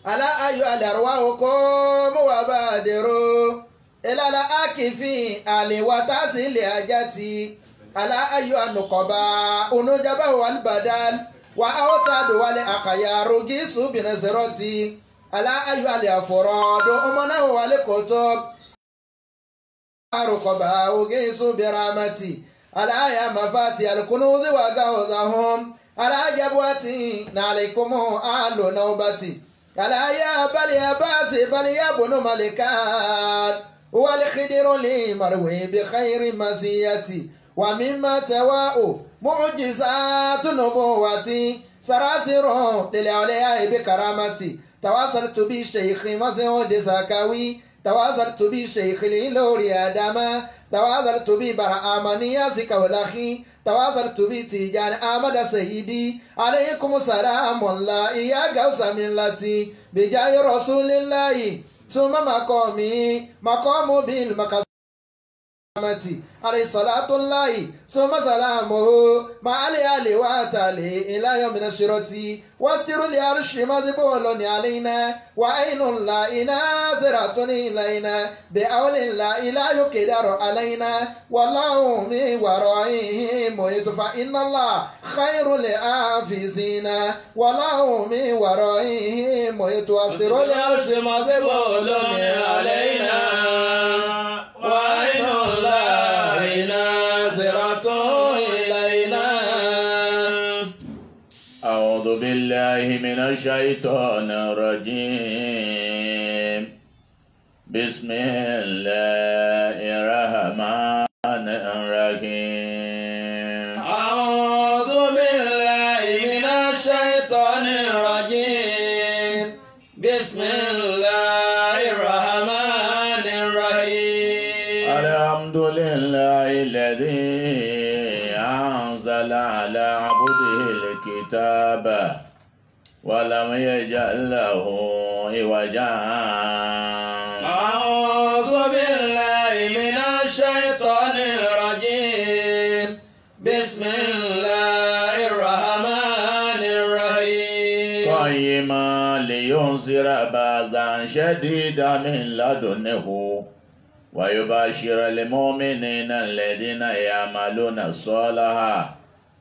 ألا أيها الأرواح قوموا وبادروا إلى الآكفين آل وتحصيل حاجتي ألا أيها النقباء نجبا والبدل وأوتاد والأخيار جيسوا بنصرتي ألا أيها الأفراد أمنا والكتب رقباء جيسوا برحمتي ألا يا مفاتيح الكنوز وغوثهم ألا جبوتي عليكم أهل نوبتي ألا يا بل يا باس بل يا بن ملكان والخدر لي مروي بخير مسيتي ومما تواء معجزات نبوتي سراسر للأولياء بكرامتي تواصلت بالشيخ مسعود سكاوي تواصلت بالشيخ لوري آدم تواصلت ببرهامانية سكولخي تواصلت بتيجان أحمد سيدي عليكم السلام الله يا غوث ملتي بجاه رسول الله ثم مقام بالمقام عليه صلاة الله ثم سلامه مع الآل وأتالي إلى يوم نشرتي واستر لعرش مذبول علينا وعين الله ناظرة إلينا بأول الله لا يقدر علينا والله من ورائهم محيط فإن الله خير لحافظين والله من ورائهم محيط واستر لعرش مذبول علينا وعين الله ناظرة إلينا. أعوذ بالله من الشيطان الرجيم. بسم الله الرحمن الرحيم. أعوذ بالله من الشيطان الرجيم. بسم الله الرحمن الرحيم. الحمد لله الذي أنزل على عبده الكتاب ولم يجعل له عوجا. أعوذ بالله من الشيطان الرجيم. بسم الله الرحمن الرحيم. قيما لينذر بأسا شديدا من لدنه ويبشر المؤمنين الذين يعملون الصالحات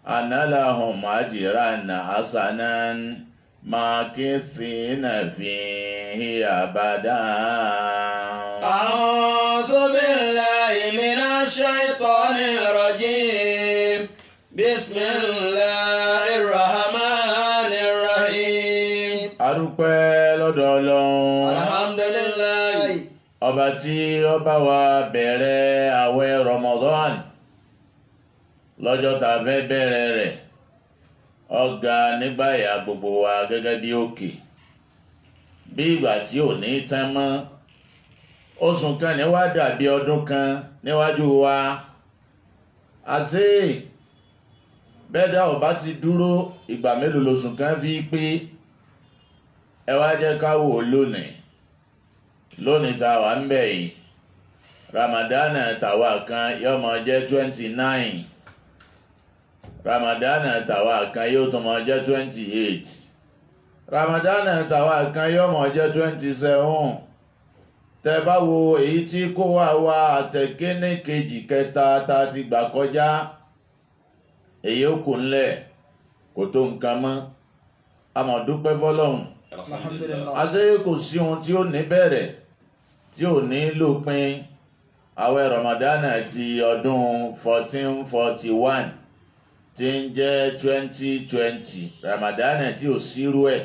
أن لهم أجرا حسنا ماكثين فيه أبدا. أعوذ بالله من الشيطان الرجيم. بسم الله الرحمن الرحيم. adúpẹ́ lọ́dọ̀ Ọlọ́run. alhamdulilayi. ọba tí ó bá wa bẹ̀rẹ̀ àwẹ̀ Ramadan lọ́jọ́ tá a fẹ́ bẹ̀rẹ̀ rẹ̀ ọ̀gá nígbà ìyá gbogbo wa gẹ́gẹ́ bí òkè bí ìgbà tí ò ní tán mọ́. oṣù kan ní wá dàbí ọdún kan níwájú wa. àṣé bẹ́ẹ̀dá ò bá ti dúró ìgbà mélòó lóṣù kan fi pé ẹ wá jẹ́ ká wò lónìí tá a wà ń bẹ̀ yìí Ramadana tàwa kan yóò máa jẹ́ 29 Ramadana tàwa kan yóò tún máa jẹ́ 28 Ramadana tàwa kan yóò máa jẹ́ 27. tẹ bá wo èyí tí kó wá wá àtẹ̀kéní kejì kẹta tá a ti gbà kọjá èyí ó kù ńlẹ̀ kò tó nǹkan mọ́. a máa dúpẹ́ fọlọ́run. àṣé kò sí ohun tí ó ní bẹ̀rẹ̀ tí ò ní lópin. àwẹ̀ Ramadana ti ọdún 1441 tí ń jẹ́ 2020 Ramadana tí ò sírú ẹ̀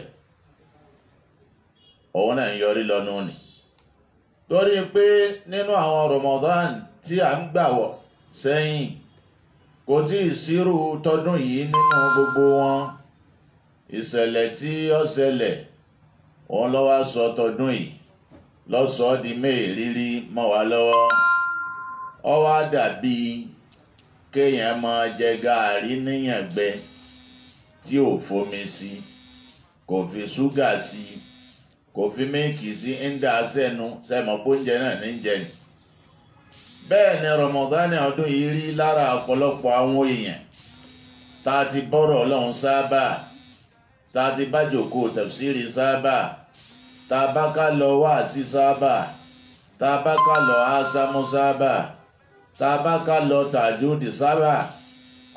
òun náà ń yọrí lọ́nu ni. torí pé nínú àwọn Ramadan tí a ń gbà wọ̀ sẹ́yìn kò tí ì sírú tọdún yìí nínú gbogbo wọn. ìṣẹ̀lẹ̀ tí ó ṣẹlẹ̀ òun ló wá sọ tọdún yìí lọ́sọ̀ọ́ di mẹ́ẹ̀ẹ́rírí mọ́ wa lọ́wọ́. ó wá dàbí kéèyàn máa jẹ gààrí níyàngbẹ tí ò fomi sí, kò fi ṣúgà sí, kò fi mílìkì sí, ń dà sẹ́nu sẹ́mọ̀ póúnjẹ náà ní jẹ ni. bẹ́ẹ̀ ni Ramadan ọdún yìí rí lára ọ̀pọ̀lọpọ̀ àwọn èèyàn tá a ti bọ́rọ̀ Ọlọ́run sábà tá a ti bá jókòó tafsiri sábà tá a bá ká lọ wáàsí sábà tá a bá ká lọ ásámú sábà tá a bá ká lọ tàjúdì sábà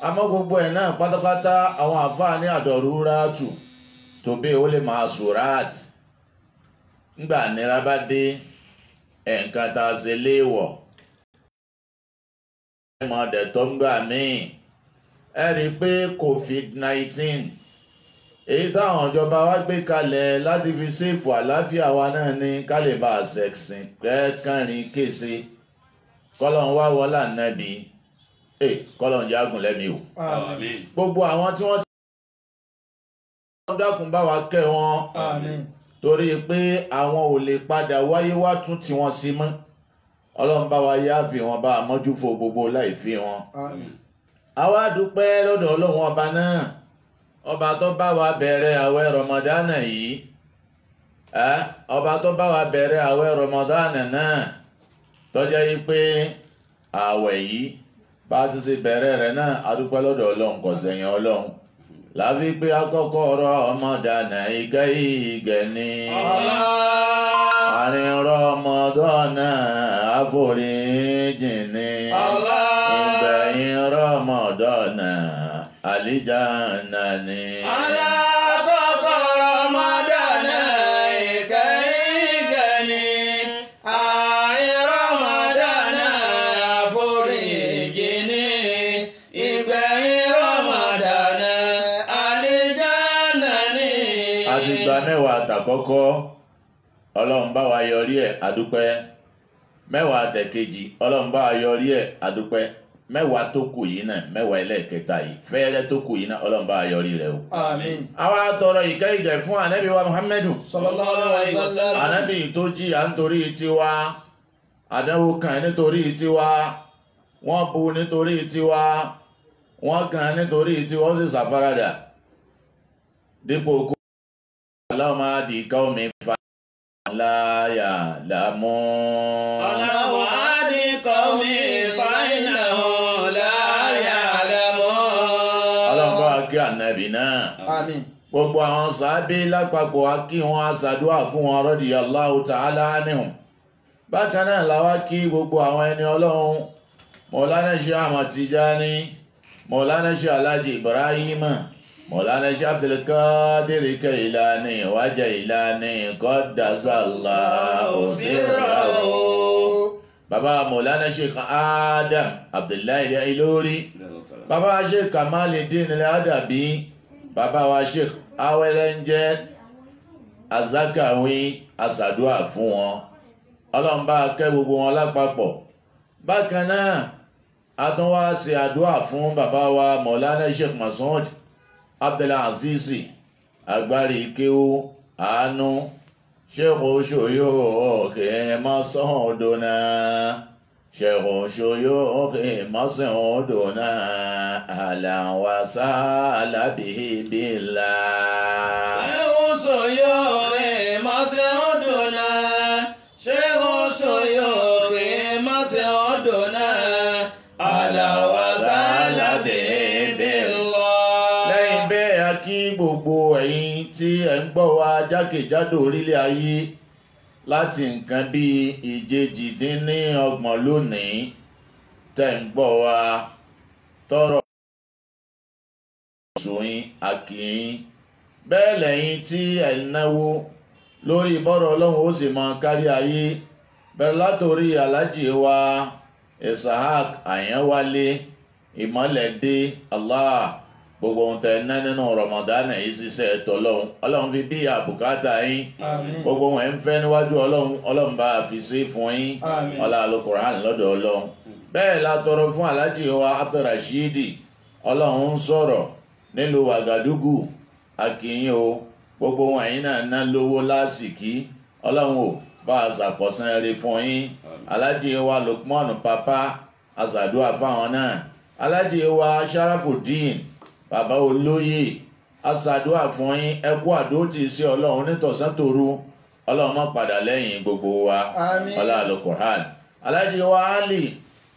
àmọ́ gbogbo ẹ̀ náà pátápátá àwọn àfáà ní àdọ̀rúrátù tó bí ó lè máa sùrát ńgbà nira bá dé nǹkan tá a ṣe léèwọ̀ ẹ̀mọ́ dẹ̀tọ́ ńgbà míì ẹ rí i pé COVID-19 èyí táwọn ìjọba wa gbé kalẹ̀ láti fi ṣèfù àlàáfíà wa náà ní ká lè bá a ṣẹ̀sìn kẹ́kànrin kése kọ́lọ́n wá wọlá nàbí kọ́lọ́n jágùn lẹ́mi o. Àmín. Gbogbo àwọn tí wọ́n dákun bá wa kẹ́ wọn. Àmín. Torí pé àwọn ò lè padà wáyé wá tún tí wọ́n sí mọ́. Ọlọ́run bá wa yááfì wọn bá mọ́jú fo gbogbo láì fi wọn. Àmín. Àwa dúpẹ́ lọ́dọ̀ Ọlọ́run ọba náà. Ọba tó bá wa bẹ̀rẹ̀ àwẹ̀ Ramadan yìí. Ọba tó bá wa bẹ̀rẹ̀ àwẹ̀ Ramadan náà. Tó jẹ́ yí pé àwẹ̀ yìí bá ti ṣe bẹ̀rẹ̀ rẹ̀ náà a dúpẹ́ lọ́dọ̀ Ọlọ́run kò sẹ̀yìn Ọlọ́run láfi pé akọ́kọ́ ọ̀rọ̀ Ramadan ìgẹ́ ìgẹ́ ni àárín Ramadan àforíjì ni ìgbẹ̀yìn Ramadan àlìjánnà ni. Alákọ̀ọ́kọ́ Ramadan ìgẹ́ ìgẹ́ ni àárín Ramadan àforíjì ni ìgbẹ̀yìn Ramadan àlìjánnà ni. A ti gba mẹ́wàá àtàkọ́kọ́ Ọlọ́run bá wa yọrí ẹ̀ àdúpẹ́ mẹ́wàá àtẹ̀kejì Ọlọ́run bá wa yọrí ẹ̀ àdúpẹ́ mẹ́wàá tó kù yìí náà mẹ́wàá ẹlẹ́ẹ̀kẹta yìí fẹ́ẹ́rẹ́ tó kù yìí náà Ọlọ́run bá wa yọrí rẹ̀ o. Àmín. Àwa tọrọ ìkẹ́ ìgẹ̀ fún ànábì wa Muhammadu Sallallahu alaihi wasallam. ànábì tó jìyà nítorí tiwa àdánwò kan nítorí tiwa wọ́n bu nítorí tiwa wọ́n kàn nítorí tiwa ó sì ṣàfaradà dípò kó Allahumma hadi qaumi fa la ya'lamun. Allahumma hadi qaumi fa innahum la ya'lamun. Ọlọ́run bá wa kí ànábì náà. Àmín. Gbogbo àwọn sàábé lápapọ̀ a kí wọn aṣàdúrà fún wọn radiyallahu ta'ala anhum. Bákan náà la wá kí gbogbo àwọn ẹni Ọlọ́run Maulana Sheikh Ahmad Tijani Maulana Sheikh Alhaji Ibrahim Maulana Sheikh Abdul Qadir Kailani wa Jailani qaddasallahu sirrahu. Baba Maulana Sheikh Adam Abdullahi Al-Ilori Baba Sheikh Kamaluddin Al-Adabi Baba wa Sheikh Awelenje Azakawi aṣàdúrà fún wọn Ọlọ́run bá kẹ́ gbogbo wọn lápapọ̀. Bákan náà a tún wá ṣe àdúrà fún bàbá wa Maulana Sheikh Mas'ud Abdulaziz agbárí kéwú àánú Sheikh Shuyukh Mas'uduna Sheikh Shuyukh Mas'uduna ahlan wa sahlan bihi billah. Sheikh Shuyukh Mas'uduna Sheikh Shuyukh Mas'uduna ahlan wa sahlan bihi billah. Lẹ́yìn bẹ́ẹ̀ a kí gbogbo ẹ̀yin tí ẹ̀ ń gbọ́ wa jákèjádò orílẹ̀ ayé láti nǹkan bíi ìjejìdínlọ́gbọ̀n lónìí tẹ̀ ń gbọ́ wa tọrọ sòyìn àkìyìn bẹ́ẹ̀ lẹ́yìn tí ẹ̀ ń náwó lórí bọ́rọ̀ Ọlọ́run ó sì mọ kárí ayé bẹ̀rẹ̀ látòrí aláàjì wa Isahak Àyànwálé ìmọ̀lẹ́dé Allah gbogbo ohun tẹ̀ ná nínú Ramadan yìí ṣiṣẹ́ ẹ̀tọ́ Ọlọ́run fi bí àbùkátà yín gbogbo wọn ń fẹ́ níwájú Ọlọ́run bá fi ṣe fún yín ọlá Al-Qur'an lọ́dọ̀ Ọlọ́run. Bẹ́ẹ̀ la tọrọ fún aláàjì wa Abdulrashidi Ọlọ́run ń sọ̀rọ̀ nílùú Wàgàdúgù akínyìn o gbogbo wọn yìí náà ná lówó lásìkí Ọlọ́run ò bá a ṣàpọ̀sán rere fún yín. Aláàjì wa Lukman Papa aṣàdúrà fáwọn náà. Aláàjì wa Sharafuddin bàbá olóyè aṣàdúrà fún yín ẹ kú àdótì sí Ọlọ́run nítọ̀sán tòru Ọlọ́run má padà lẹ́yìn gbogbo wa ọlá Al-Qur'an. Aláàjì wa Ali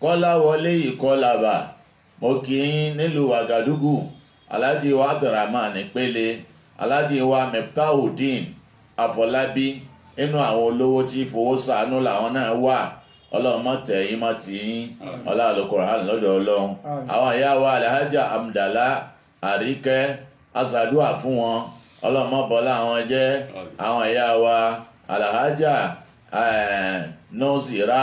Kọ́lá wọlé ìkọlàbà mo kí yín nílùú Wàgàdúgù. Aláàjì wa Abdulrahman Pélé Alhaji wa Miftahudeen Afọlábí inú àwọn olówó tí fowó ṣàánú làwọn náà wà. Ọlọ́run má tẹ̀ yín má tì yín ọlá Al-Qur'an lọ́dọ̀ Ọlọ́run. Àwọn ìyá wa Alhaja Amdala Àríkẹ́ aṣàdúà fún wọn Ọlọ́run má bọ́lá àwọn jẹ́. Àwọn ìyá wa Alhaja Nọ́ọ̀sìrá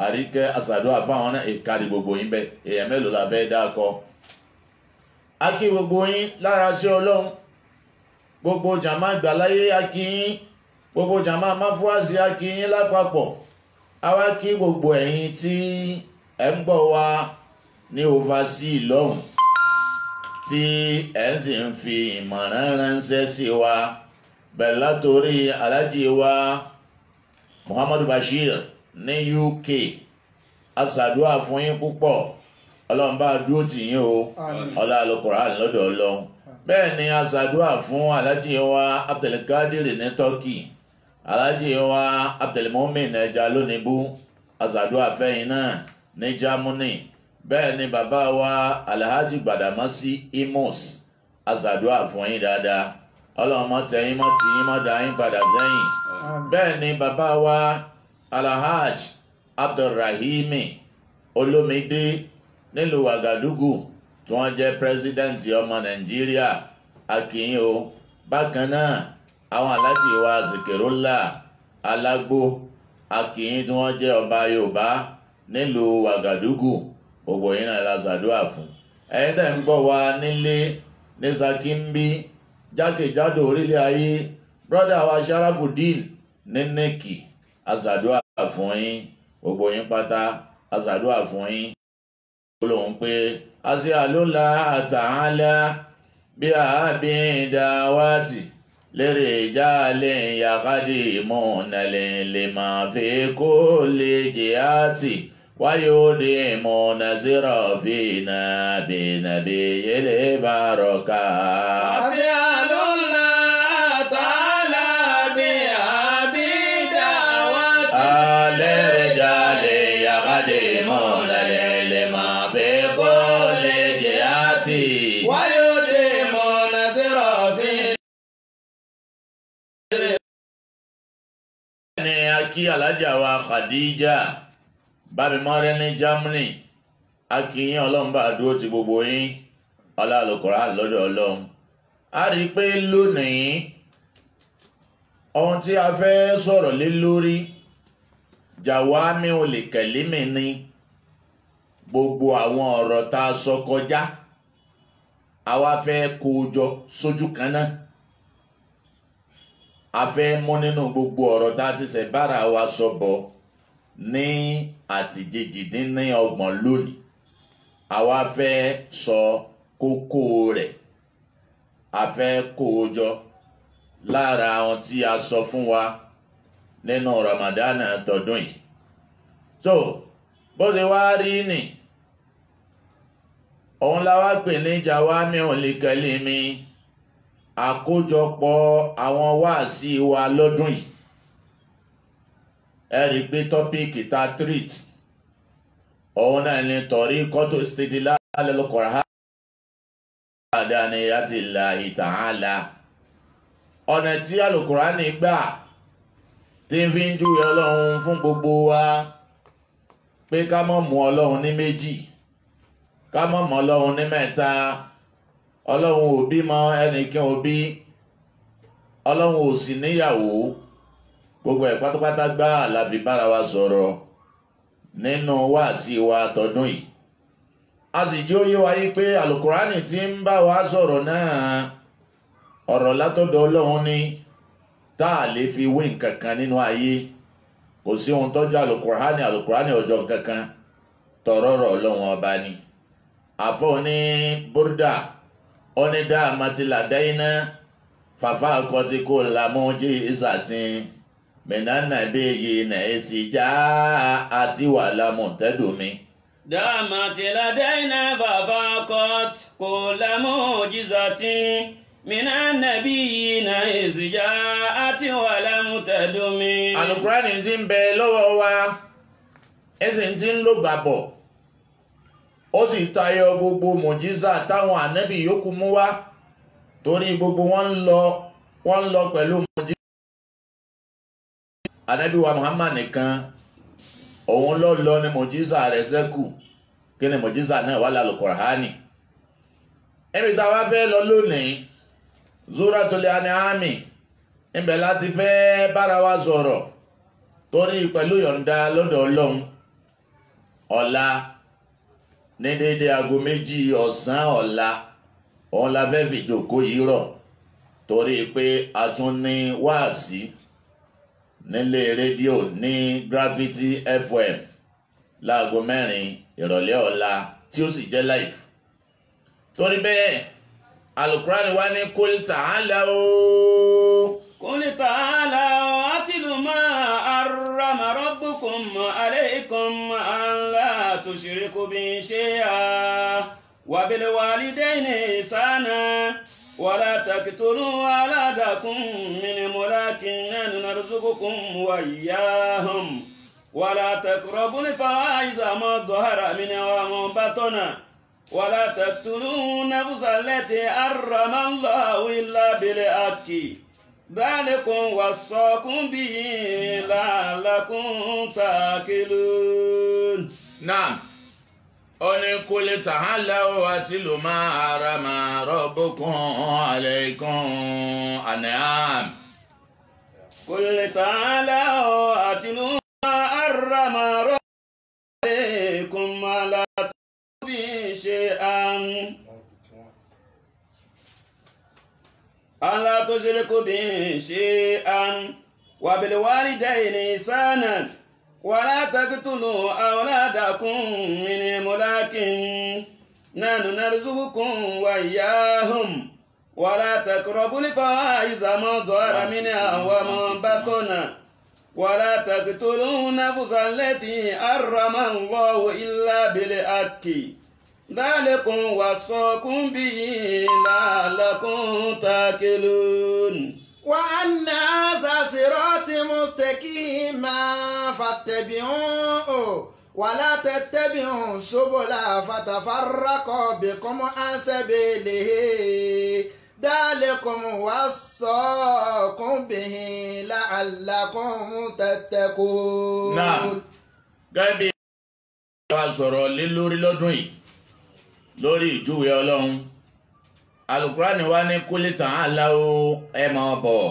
Àríkẹ́ aṣàdúà fún àwọn náà ìkàdí gbogbo yín bẹ́ẹ̀ èèyàn mélòó la fẹ́ dákọ. A kí gbogbo yín lára sí Ọlọ́run, gbogbo jàmá gbàláyé a kí yín, gbogbo jàmá máfúàsì a kí yín lápapọ̀. A wá kí gbogbo ẹ̀yin tí ẹ̀ ń gbọ́ wa ní overseas lọ́hùn tí ẹ̀ ń sì ń fi ìmọ̀ràn ránṣẹ́ sí wa bẹ̀rẹ̀ látòrí Alhaji wa Muhammadu Bashir ní UK. A ṣàdúrà fún yín púpọ̀, Ọlọ́run bá dúró tì yín o ọlá Al-Qur'an lọ́dọ̀ Ọlọ́run. Bẹ́ẹ̀ ni a ṣàdúrà fún Alhaji wa Abdulkadir ní Turkey, Alhaji wa Abdulmumin ẹja lónìbú, a ṣàdúrà fẹ́yìn náà ní Germany. Bẹ́ẹ̀ ni bàbá wa Alhaji Gbàdámọ́sí Imus, a ṣàdúrà fún yín dáadáa, Ọlọ́run má tẹ̀ yín má tì yín má dá yín padà sẹ́yìn. Bẹ́ẹ̀ ni bàbá wa Alhaji Abdulrahimi Olómídé nílùú Wagadugu tí wọ́n jẹ́ pírẹsidẹ́ǹtì ọmọ Nàìjíríà, a kí yín o. Bákan náà àwọn Alhaji wa Zikirullah Alágbó, a kí yín tí wọ́n jẹ́ ọba Yorùbá nílùú Wagadugu, gbogbo yín náà la ṣàdúrà fún. Ẹ̀yin tẹ́ ń gbọ́ wa nílé ní Sakimbi jákèjádò orílẹ̀ ayé, brọ́dà wa Sharafuddin ní Nẹ́kì, a ṣàdúrà fún yín, gbogbo yín pátá a ṣàdúrà fún yín. Olóhùn pé as'alullah ta'ala bí àbí dáwàtì lérè jálẹ̀ yaqdimuna lima fi kulli jihati wayudimuna zirafina bi nabiyil baraka. As'alullah ta'ala bí àbí dáwàtì lérè jálẹ̀ yaqdimuna lima fi kulli jihati wayudimuna zirafina. Ní a kí Alhaja wa Khadija Bámimọ́rẹ́ ní Germany, a kí yín, Ọlọ́run bá dúró ti gbogbo yín ọlá Al-Qur'an lọ́dọ̀ Ọlọ́run. A rí i pé lónìí ohun tí a fẹ́ sọ̀rọ̀ lé lórí Jawami'ul Kalimi ni. Gbogbo àwọn ọ̀rọ̀ tá a sọ kọjá a wá fẹ́ kó jọ sójú kan náà. A fẹ́ mú nínú gbogbo ọ̀rọ̀ tá a ti ṣe bára wa sọ bọ̀ ní àtìjejìdínlọ́gbọ̀n lónìí. A wá fẹ́ sọ kókó rẹ̀, a fẹ́ kó jọ lára àwọn tí a sọ fún wa nínú Ramadan tọdún yìí. So bó ṣe wá rí nì, òun la wá pè ní Jawami'ul Kalimi, àkójọpọ̀ àwọn wáàsí wa lọ́dún yìí. Ẹ rí i pé tọ́píìkì ta treat òun náà ni tariqatu istidlal al-Qur'an biwahdaniyyatillahi ta'ala. Ọ̀nà tí Al-Qur'ani gbà tí ń fi ń júwe Ọlọ́run fún gbogbo wa pé ká má mú Ọlọ́run ní méjì, ká má mú Ọlọ́run ní mẹ́ta. Ọlọ́run ò bímọ, ẹnìkan ò bí, Ọlọ́run ò sì níyàwó. Gbogbo ẹ̀ pátápátá gbá àlàfi bára wa sọ̀rọ̀ nínú wáàsí wa tọdún yìí. A sì jẹ́ ó yé wa yí pé Al-Qur'ani tí ń bá wa sọ̀rọ̀ náà ọ̀rọ̀ látọ̀dọ̀ Ọlọ́run ní tá a lè fi wé nǹkan kan nínú ayé. Kò sí ohun tọ́jú Al-Qur'ani ọjọ́ nǹkan kan, tọ̀rọ̀rọ̀ Ọlọ́run ọba ni. Àfọ̀ ní Burda oni da'amati ladaina fafa akọti kò lamuji isatin minan nabiyina esija àti wàlámù tẹ́dùmí. Da'amati ladaina fafa akọti kò lamuji isatin minan nabiyina esija àti wàlámù tẹ́dùmí. Al-Qur'ani tí ń bẹ lọ́wọ́ wa ẹ̀sìn tí ń lò gbàbọ̀, ó sì tayọ gbogbo mùjísà táwọn ànábì yòókù mú wá. torí gbogbo wọn ń lọ pẹ̀lú mọ̀jísà. Ànábì wa Muhammad nìkan òun lọ ní mọ̀jísà rẹ̀ ṣẹ́kù. Kí ni mọ̀jísà náà wà lálẹ́ Kùránì? Ẹ̀mí tá a wá fẹ́ lọ lónìí Suratul An'am ńbẹ̀ láti fẹ́ bára wa sọ̀rọ̀ torí pẹ̀lú yọ̀ǹda lọ́dọ̀ Ọlọ́run ọ̀la ní déédéé aago 2 ọ̀sán ọ̀la òun la fẹ́ fi jókòó yìí rọ̀ torí pé a tún ní wáàsí nílé rédíò ní Gravity FM láago 4 ìrọ̀lẹ́ ọ̀la tí ó sì jẹ́ live. Torí bẹ́ẹ̀ Al-Qur'ani wá ní Qul ta'alaw. Qul ta'alaw atlu ma harrama rabbukum alaykum an la tushriku bihi shay'an wa bil walidayni ihsana wa la taqtulu awladakum min imlakin nahnu narzuqukum wa iyyahum wa la taqrabul fawahisha ma dhahara minha wa ma batana ولا تقتلوا النفس التي حرم الله إلا بالحق ذلكم وصاكم به لعلكم تعقلون. نعم. قل تعالوا أتل ما حرم ربكم عليكم أنعام. قل تعالوا أتل ما حرم ربكم عليكم على شيئا ألا تشركوا به شيئا وبالوالدين إحسانا ولا تقتلوا أولادكم من إملاق نحن نرزقكم وإياهم ولا تقربوا الفواحش ما ظهر منها وما بطن ولا تقتلوا النفس التي حرم الله إلا بالحق ذلكم وصاكم به لعلكم تعقلون. وأن هذا صراطي مستقيما فاتبعوه ولا تتبعوا السبل فتفرق بكم عن سبيله ذلكم وصاكم به لعلكم تتقون. نعم. gẹ́gẹ́ bí a sọ̀rọ̀ lé lórí lọ́dún yìí lórí ìjúwe Ọlọ́run Al-Qur'ani wá ní Qul ta'alaw ẹ máa bọ̀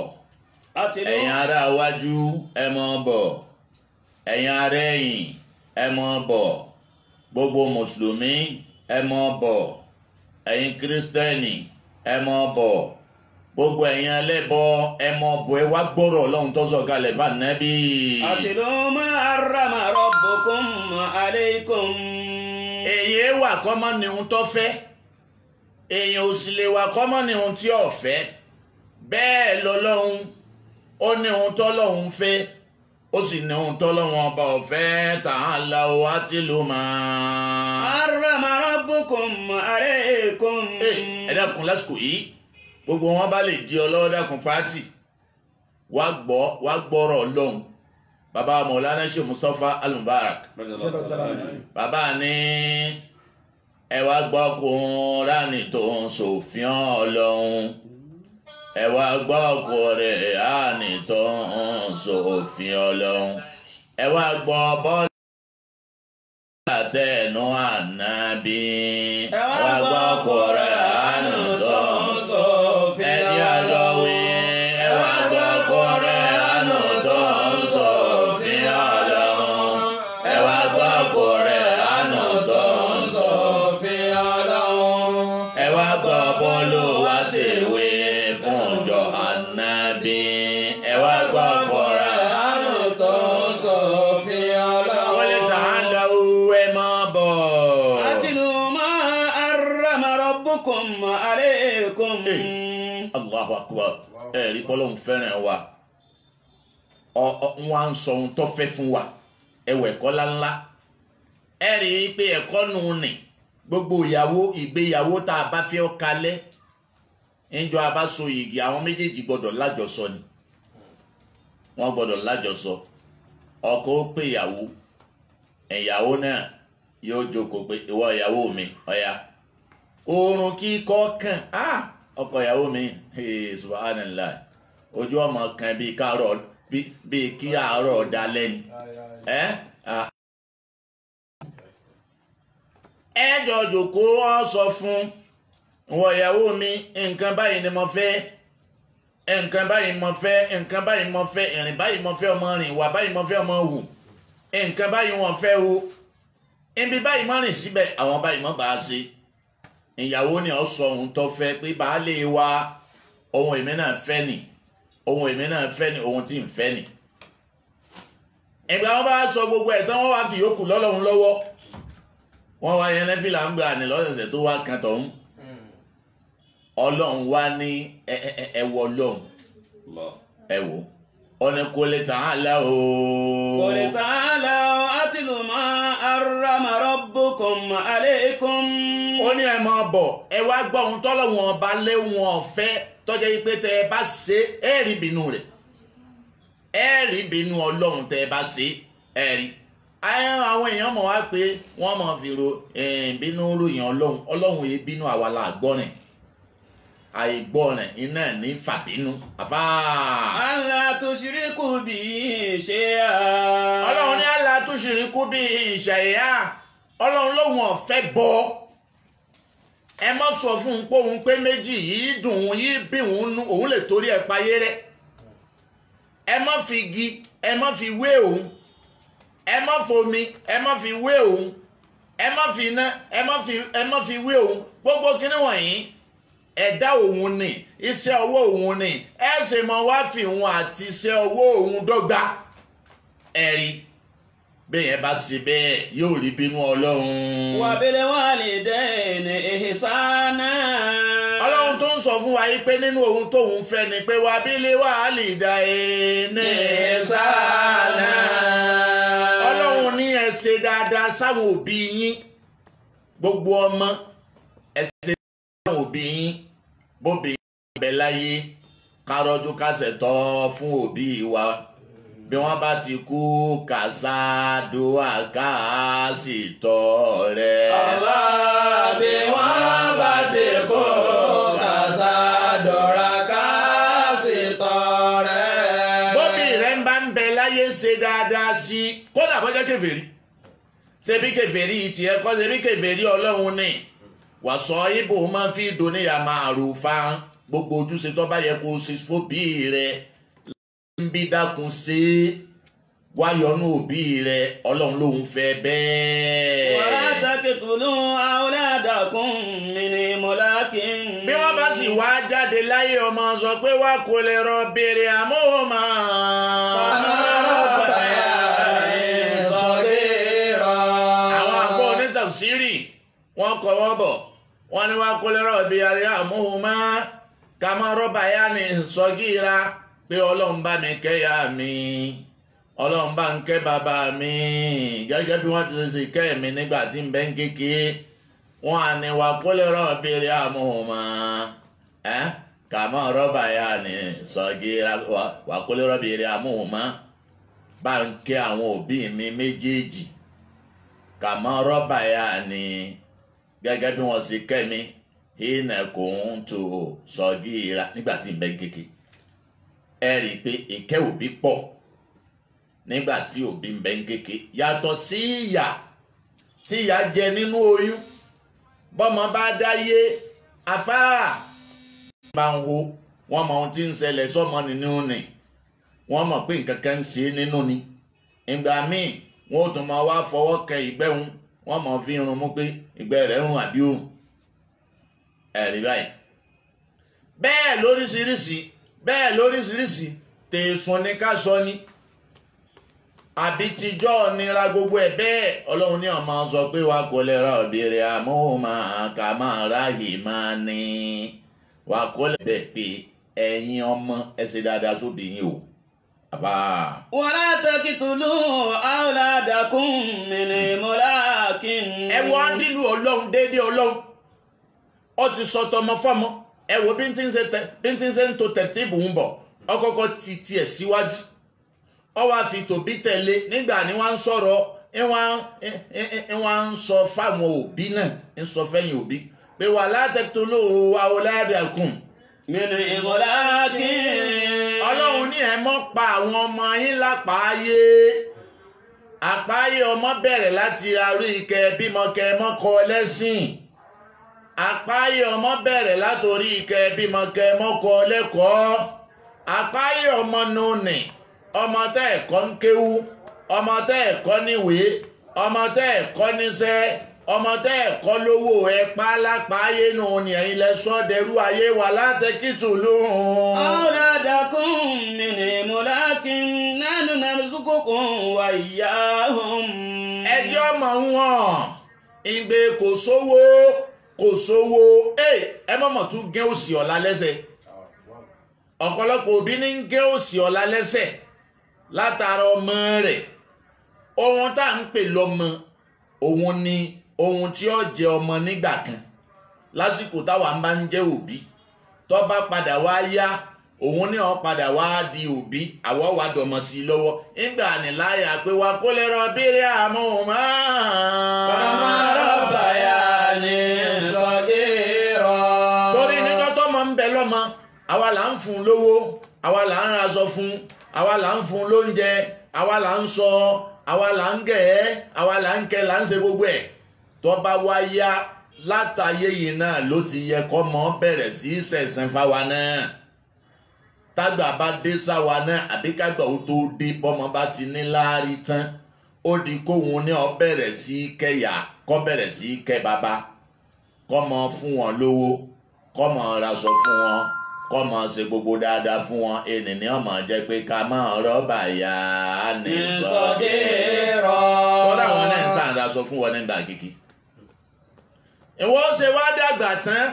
ẹ̀yin ará iwájú ẹ máa bọ̀ ẹ̀yin ará ẹ̀yìn ẹ máa bọ̀ gbogbo mùsùlùmí ẹ máa bọ̀ ẹ̀yin kírísítẹ́nì ẹ máa bọ̀ gbogbo ẹ̀yin ẹlẹ́bọ ẹ máa bọ̀ ẹ wá gbọ́rọ̀ Ọlọ́run tó sọ̀kalẹ̀ bá Nábì. Atlu ma harrama rabbukum alaykum. èyí wà kọ́mọ́ ní ohun tó fẹ́ èèyàn ò sì lè wà kọ́mọ́ ní ohun tí ò fẹ́ bẹ́ẹ̀ lọ́lọ́run ó ní ohun tọ́lọ́run fẹ́ ó sì ní ohun tọ́lọ́run ọba ò fẹ́ ta'alaw atlu ma harrama rabbukum alaykum. ẹ dákun lásìkò yìí gbogbo wọn bá lè di ọlọ́wọ́ dákun pàtì wá gbọ́rọ̀ Ọlọ́run. Bàbá Maulana Sheikh Mustapha Al-Mubarak bàbá ní ẹ wá gbọ́ Kùránì tó ń ṣòfin Ọlọ́run ẹ wá gbọ́ Kùránì tó ń ṣòfin Ọlọ́run ẹ wá gbọ́ bọ́ọ̀lù àtẹnu Ànábì ẹ wá gbọ́ Kùránì tó ń ṣòfin ẹni àjọ wí ẹ wá gbọ́ Kùránì tó ń ṣòfin Ọlọ́run ẹ wá gbọ́ Kùránì tó ń ṣòfin Ọlọ́run ẹ wá gbọ́ bọ́ọ̀lù wá tèwé fún ìjọ Ànábì ẹ wá gbọ́ Kùránì tó ń ṣòfin Ọlọ́run. Qul ta'alaw ẹ máa bọ̀. Atlu ma harrama rabbukum alaykum. Allahu akbar ẹ̀rí bọ́lọ́hún fẹ́ràn wa wọ́n á ń sọ ohun tó fẹ́ fún wa ẹ̀wọ̀ ẹ̀kọ́ ńláńlá ẹ̀rí pé ẹ̀kọ́ nù ní gbogbo ìgbéyàwó tá a bá fẹ́ kalẹ̀ ńjọ́ a bá so yìgì àwọn méjèèjì gbọ́dọ̀ lájọsọ ni wọ́n gbọ́dọ̀ lájọsọ ọkọ ó pè ìyàwó náà yóò jókòó pé ìwọ ìyàwó mi ọ̀ya oorun kíkọ́ kàn ọkọ ìyàwó mi subhanallah ojú ọmọ kan bíi káàárọ̀ bíi kí àárọ̀ dalẹ́ ni ẹ jọ jókòó ọ sọ fún ìwọ ìyàwó mi nǹkan báyìí ni mo fẹ́ nǹkan báyìí mo fẹ́ nǹkan báyìí mo fẹ́ ìrìn báyìí mo fẹ́ ọmọ rìn ìwà báyìí mo fẹ́ ọmọ hù nǹkan báyìí wọ́n fẹ́ o ibi báyìí má rìn síbẹ̀ àwọn báyìí mọ́ bá a ṣe ìyàwó ni ọ sọ ohun tó fẹ́ pé baálé wa ohun èmi náà fẹ́ nì ohun èmi náà fẹ́ nì ohun tí ń fẹ́ nì ìgbà wọn bá sọ gbogbo ẹ̀ tán wọ́n wá fi yòókù lọ́lọ́run lọ́wọ́ wọ́n wá yẹn nẹ́fìlà ń gbà ní lọ́sẹ̀sẹ̀ tó wá kan tọ̀hún ọlọ́run wá ní ẹwọ ọlọ́run ẹwọ ọ̀nà kò lè tàn án lá o. kò lè tàn án lá o atlu ma harrama rabbukum alaykum. ó ní ẹ máa bọ̀ ẹ wá gbọ́ ohun tọ́lọ́wọ́n ọba lé wọn ọ̀fẹ́ tọ́jà yìí pé tẹ ẹ bá ṣe ẹ rí bínú rẹ̀ ẹ rí bínú ọlọ́run tẹ ẹ bá ṣe ẹ rí. àwọn èèyàn mọ̀ wá pé wọ́n mọ̀ fi ro bínú ròyìn ọlọ́run yìí bínú àwa la gbọ́rìn àìgbọ́rìn iná ní fàbínú. Allah tushriku bi shay'a. ọlọ́run ní Allah tushriku bi shay'a ọlọ́run lóhun ọ̀fẹ́ bọ́ ẹ má sọ fún un pé òun pé méjì yìí dùn ún yìí bí òun lè torí ẹ̀ payé rẹ̀ ẹ má fi igi ẹ má fi wé òun ẹ má fomi ẹ má fi wé òun ẹ má fi iná ẹ má fi wé òun gbogbo kíní wọ̀nyí ẹ̀dá òun ni iṣẹ́ ọwọ́ òun ni ẹ ṣe mọ wá fi òun àti iṣẹ́ ọwọ́ òun dọ́gba ẹ̀rí bẹ́ẹ̀ yẹn bá ṣe bẹ́ẹ̀ yóò rí bínú ọlọ́run. wa bil walidayni ihsana. ọlọ́run tó ń sọ fún wa yìí pé nínú ohun tóun fẹ́ ni pé wa bil walidayni ihsana. ọlọ́run ní ẹ ṣe dáadáa sáwọn òbí yín gbogbo ọmọ ẹ ṣe dáadáa sáwọn òbí yín bóbi yín bẹ láyé kárọ́jú kásẹ̀ tọ́ fún òbí wa bí wọ́n bá ti kú kàṣàdúà káàsì tọrẹ. Allah bí wọ́n bá ti kú kàṣàdúà káàsì tọrẹ. bóbi rẹ̀ ń bá ń bẹ láyé ṣe dáadáa sí i kódà bọ́jà kèfèrí ṣebí kèfèrí tiẹ̀ kọ́ ṣebí kèfèrí ọlọ́run ni wàṣọ ibò máa fi dùnìyà ma'rufa gbogbo ojúṣe tó bá yẹ kó ṣe fóbí rẹ̀ ń bí dákun ṣe wáyọnú òbí rẹ ọlọ́run lòun fẹ́ bẹ́ẹ̀. wala taqtulu awladakum min imlakin. bí wọ́n bá sì wá jáde láyé ọmọ sọ pé wá kò lè rọ béèrè àmóhùnmá. àwọn àbọ̀ onítafsírì wọ́n kọ́ wọ́n bọ̀ wọ́n ní wá kò lè rọ béèrè àmóhùnmá kama rabbayani sagira pé ọlọ́run bá mi kẹ́yà mi ọlọ́run bá ń kẹ́ bàbá mi gẹ́gẹ́ bí wọ́n ti ṣe kẹ́ mi nígbà tí ń bẹ ń kékeré wọ́n á ní wà kólé rọ́ọ̀bìrì àmúhùnmá kàmọ́ rọ́bà yá ni sọ́gíra wà kólé rọ́ọ̀bìrì àmúhùnmá bá ń kẹ́ àwọn òbí mi méjèèjì kàmọ́ rọ́bà yá ni gẹ́gẹ́ bí wọ́n ṣe kẹ́ mi ìnà kò ń tó sọ́gíra nígbà tí ń bẹ ń kékeré ẹ rí i pé ìkẹ́ òbí pọ̀ nígbà tí òbí ń bẹ ń kéke yàtọ̀ sí ìyà tí ìyá jẹ nínú oyún bọ́mọ bá dáyé afárá bá ń wo wọ́n mọ ohun tí ń ṣẹlẹ̀ sọ́mọ nínú ni wọ́n mọ̀ pé nǹkan kan ń ṣe nínú ni ìgbà míì wọ́n ó tún máa wá fọwọ́ kẹ ìgbẹ́ òun wọ́n mọ̀ fi irun mú pé ìgbẹ́ rẹ̀ ń rùn àbí òrùn ẹ̀rí báyìí bẹ́ẹ̀ lóríṣiríṣi tẹ̀sùn ní ká sọ ni àbí tijọ́ nira gbogbo ẹ̀ bẹ́ẹ̀ ọlọ́run ní ọmọ sọ pé wa kò lè ra òbèrè àmóhùnmá ká máa ráàyè máa ní wa kò lè bẹ̀ pé ẹ̀yin ọmọ ẹ ṣe dáadáa sóbì yín o. wala taqtulu awladakum min imlakin. ẹ wọ́n dínú ọlọ́run déédéé ọlọ́run ó ti sọ tọmọ fọmọ ẹ wo bí n ti ń ṣe ń to tẹ̀tíìbù ń bọ̀ ọkọ̀ọ̀kọ̀ ti tiẹ̀ síwájú ọ wá fi tòbí tẹ̀lé nígbà ni wọ́n ń sọ̀rọ̀ wọ́n ń sọ fáwọn òbí náà ń sọ fẹ́yìn òbí pé wala taqtulu awladakum. min imlaqin. Ọlọ́run ní ẹ mọ́ pa àwọn ọmọ yín lápáyé. Àpáyé ọmọ bẹ̀rẹ̀ láti arí ìkẹ́ bímọ kẹ mọ́kọ lẹ́sìn. Àpáyé ọmọ bẹ̀rẹ̀ látòrí ìkẹ́ bímọ kẹ mọ́kọ lẹ́kọ̀ọ́. Àpáyé ọmọ nùnì, ọmọ tẹ́ ẹ̀kọ́ ń kéwú, ọmọ tẹ́ ẹ̀kọ́ níwèé, ọmọ tẹ́ ẹ̀kọ́ níṣẹ́, ọmọ tẹ́ ẹ̀kọ́ lówó ẹ̀pá lápáyé nùnì ẹ̀yin lẹ sọ dẹrú ayé wala taqtuluhum. awladakum min imlaqin nahnu narzuqukum wa iyyahum. Ẹjọ́ mọ̀ wọ́n ìgbé kò sówó ẹ mọ̀mọ̀ tún gé òsì ọ̀la lẹ́sẹ̀. Ọ̀pọ̀lọpọ̀ òbí ní ń gé òsì ọ̀la lẹ́sẹ̀ látara ọmọ rẹ̀. Ohun tá à ń pè lọ́mọ òun ni ohun tí ó jẹ ọmọ nígbà kan lásìkò táwa ń bá ń jẹ́ òbí tó bá padà wá yá òun ní ó padà wá di òbí àwọ̀ wá dọ̀mọ̀ sí i lọ́wọ́ nígbà níláyà pé wà kó lè rọ bírí àmúhùnmá. Bàmá rọ̀bà yá ni sọ̀gírọ̀. Torí nígbà tó mọ̀ ń bẹ lọ́mọ àwa là ń fún un lówó, àwa là ń raṣọ fún un, àwa là ń fún un lóúnjẹ, àwa là ń sọ, àwa là ń gẹ̀ ẹ́, àwa là ń kẹ́, là ń ṣe gbogbo ẹ̀. Tó bá wá yá látàyè yìí náà ló ti yẹ kọ́ mọ́ bẹ̀rẹ̀ sí í ṣẹ̀sìn fáwa náà. Tágbà bá dé sáwa náà àbí kágbà ó tó dé bọ́mọ bá ti ní láárí tán ó di kóhun ní ó bẹ̀rẹ̀ sí í kẹ́yà kó bẹ̀rẹ̀ sí í kẹ́ bàbá kó mọ fún wọn lówó kó mọ raṣọ fún wọn kó mọ ṣe gbogbo dáadáa fún wọn ènìyàn ọmọ jẹ́ pé ká máa rọ́bà yá ní sọ̀gírọ̀. tọ́lá àwọn náà ń sàn raṣọ fún wọn nígbà kíkí. Ìwọ ṣe wá dàgbà tán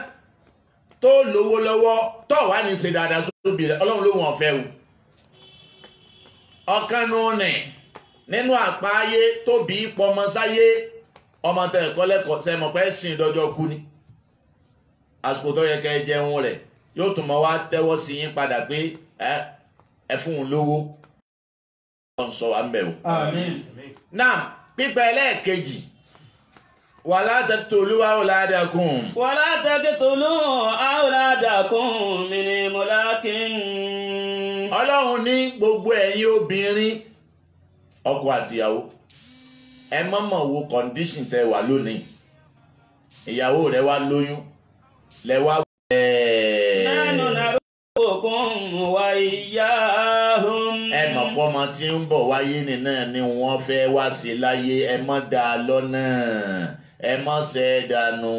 tó lówó lọ́wọ́ tó wà ní ṣe dáadáa sóbì rẹ̀ Ọlọ́run ló wọ́n fẹ́ o. Ọ̀kan nù ní nínú àpáyé tóbi pọmọ sáyé ọmọ tẹ ẹ̀kọ́ lẹ́kọ̀ọ́ sẹ́mọ̀ pé sìn dọ́jọ́ kú ni. Àsìkò tó yẹ kẹ́ jẹun rẹ̀ yóò tún mọ́ wá tẹ́wọ́ sí yín padà pé ẹ fún un lówó. Ọlọ́run sọ wá ń bẹ̀ o. Àmín. Náà pípẹ́ ẹlẹ́ẹ̀kejì. Wala taqtulu awladakum. wala taqtulu awladakum min imlaqin. Ọlọ́run ní gbogbo ẹ̀yin obìnrin ọkọ àtìyàwó ẹ mọ̀mọ̀ wo condition tẹ wà lónìí. Ìyàwó rẹ wá lóyún lẹ wá. nahnu narzuqukum wa iyyahum. Ẹ mọ̀ pọ́ ọmọ tí ń bọ̀ wáyé nìyẹn ni wọ́n fẹ́ wá sí láyé ẹ mọ̀ dá a lọ́nà. Ẹ mọ̀ ṣe dànù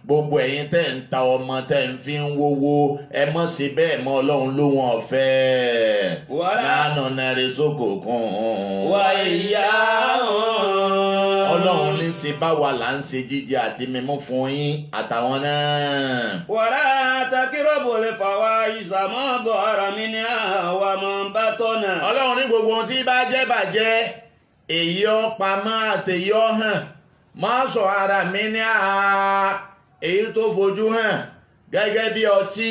gbogbo ẹ̀yin tẹ́ ń ta ọmọ tẹ́ ń fi ń wówó ẹ mọ̀ sí bẹ́ẹ̀ mọ́ Ọlọ́run ló wọ́n fẹ́. nahnu narzuqukum wa iyyahum. Ọlọ́run ní ṣe báwa là ń ṣe jíjẹ àti mímú fún yín àtàwọn náà. wala taqrabul fawahisha ma dhahara minha wa ma batana. Ọlọ́run ní gbogbo ohun tí bá jẹ́ bàjẹ́ èyí ó pamọ́ àtèyí ó hàn máa sọ ara mi ní èyí tó fojú hàn gẹ́gẹ́ bí ọtí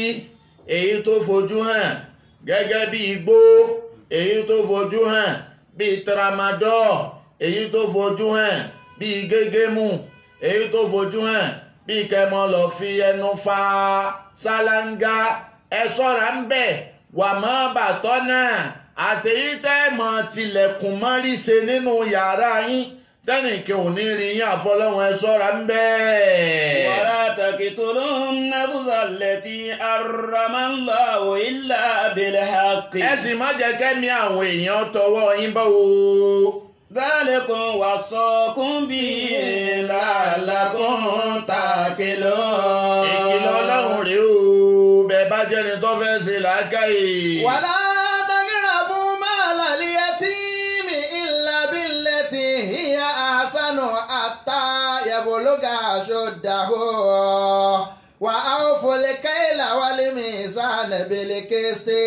èyí tó fojú hàn gẹ́gẹ́ bí igbó èyí tó fojú hàn bí tramadol èyí tó fojú hàn bí gégémù èyí tó fojú hàn bí kẹmọ lọ fi ẹnu fa ṣáláńgá ẹ ṣọ́ra ń bẹ̀ wà mọ́ bàtọ́ náà àtẹ̀yí tẹ́ mọ̀ tilẹ̀kùn mọ́rí ṣe nínú yàrá yín tẹ́nìkì ò ní rí yín àfọlọ́hún ẹ ṣọ́ra ń bẹ́ẹ̀. wala taqtulun nafsa allati harrama Allahu illa bil haqqi. ẹ sì má jẹ́ kẹ́mi àwọn èèyàn tọwọ́ yín bọ́ o. dhalikum wassakum bihi la'allakum ta'qilun. ìkìlọ̀ Ọlọ́run rèé o bẹ́ẹ̀ bá jẹ́ni tó fẹ́ ṣe làákàyè. Wala taqrabu malal yatimi illa billati hiya ahsanu hatta yablugha ashuddahu. Wa awful kayla wal mizana bil qisti.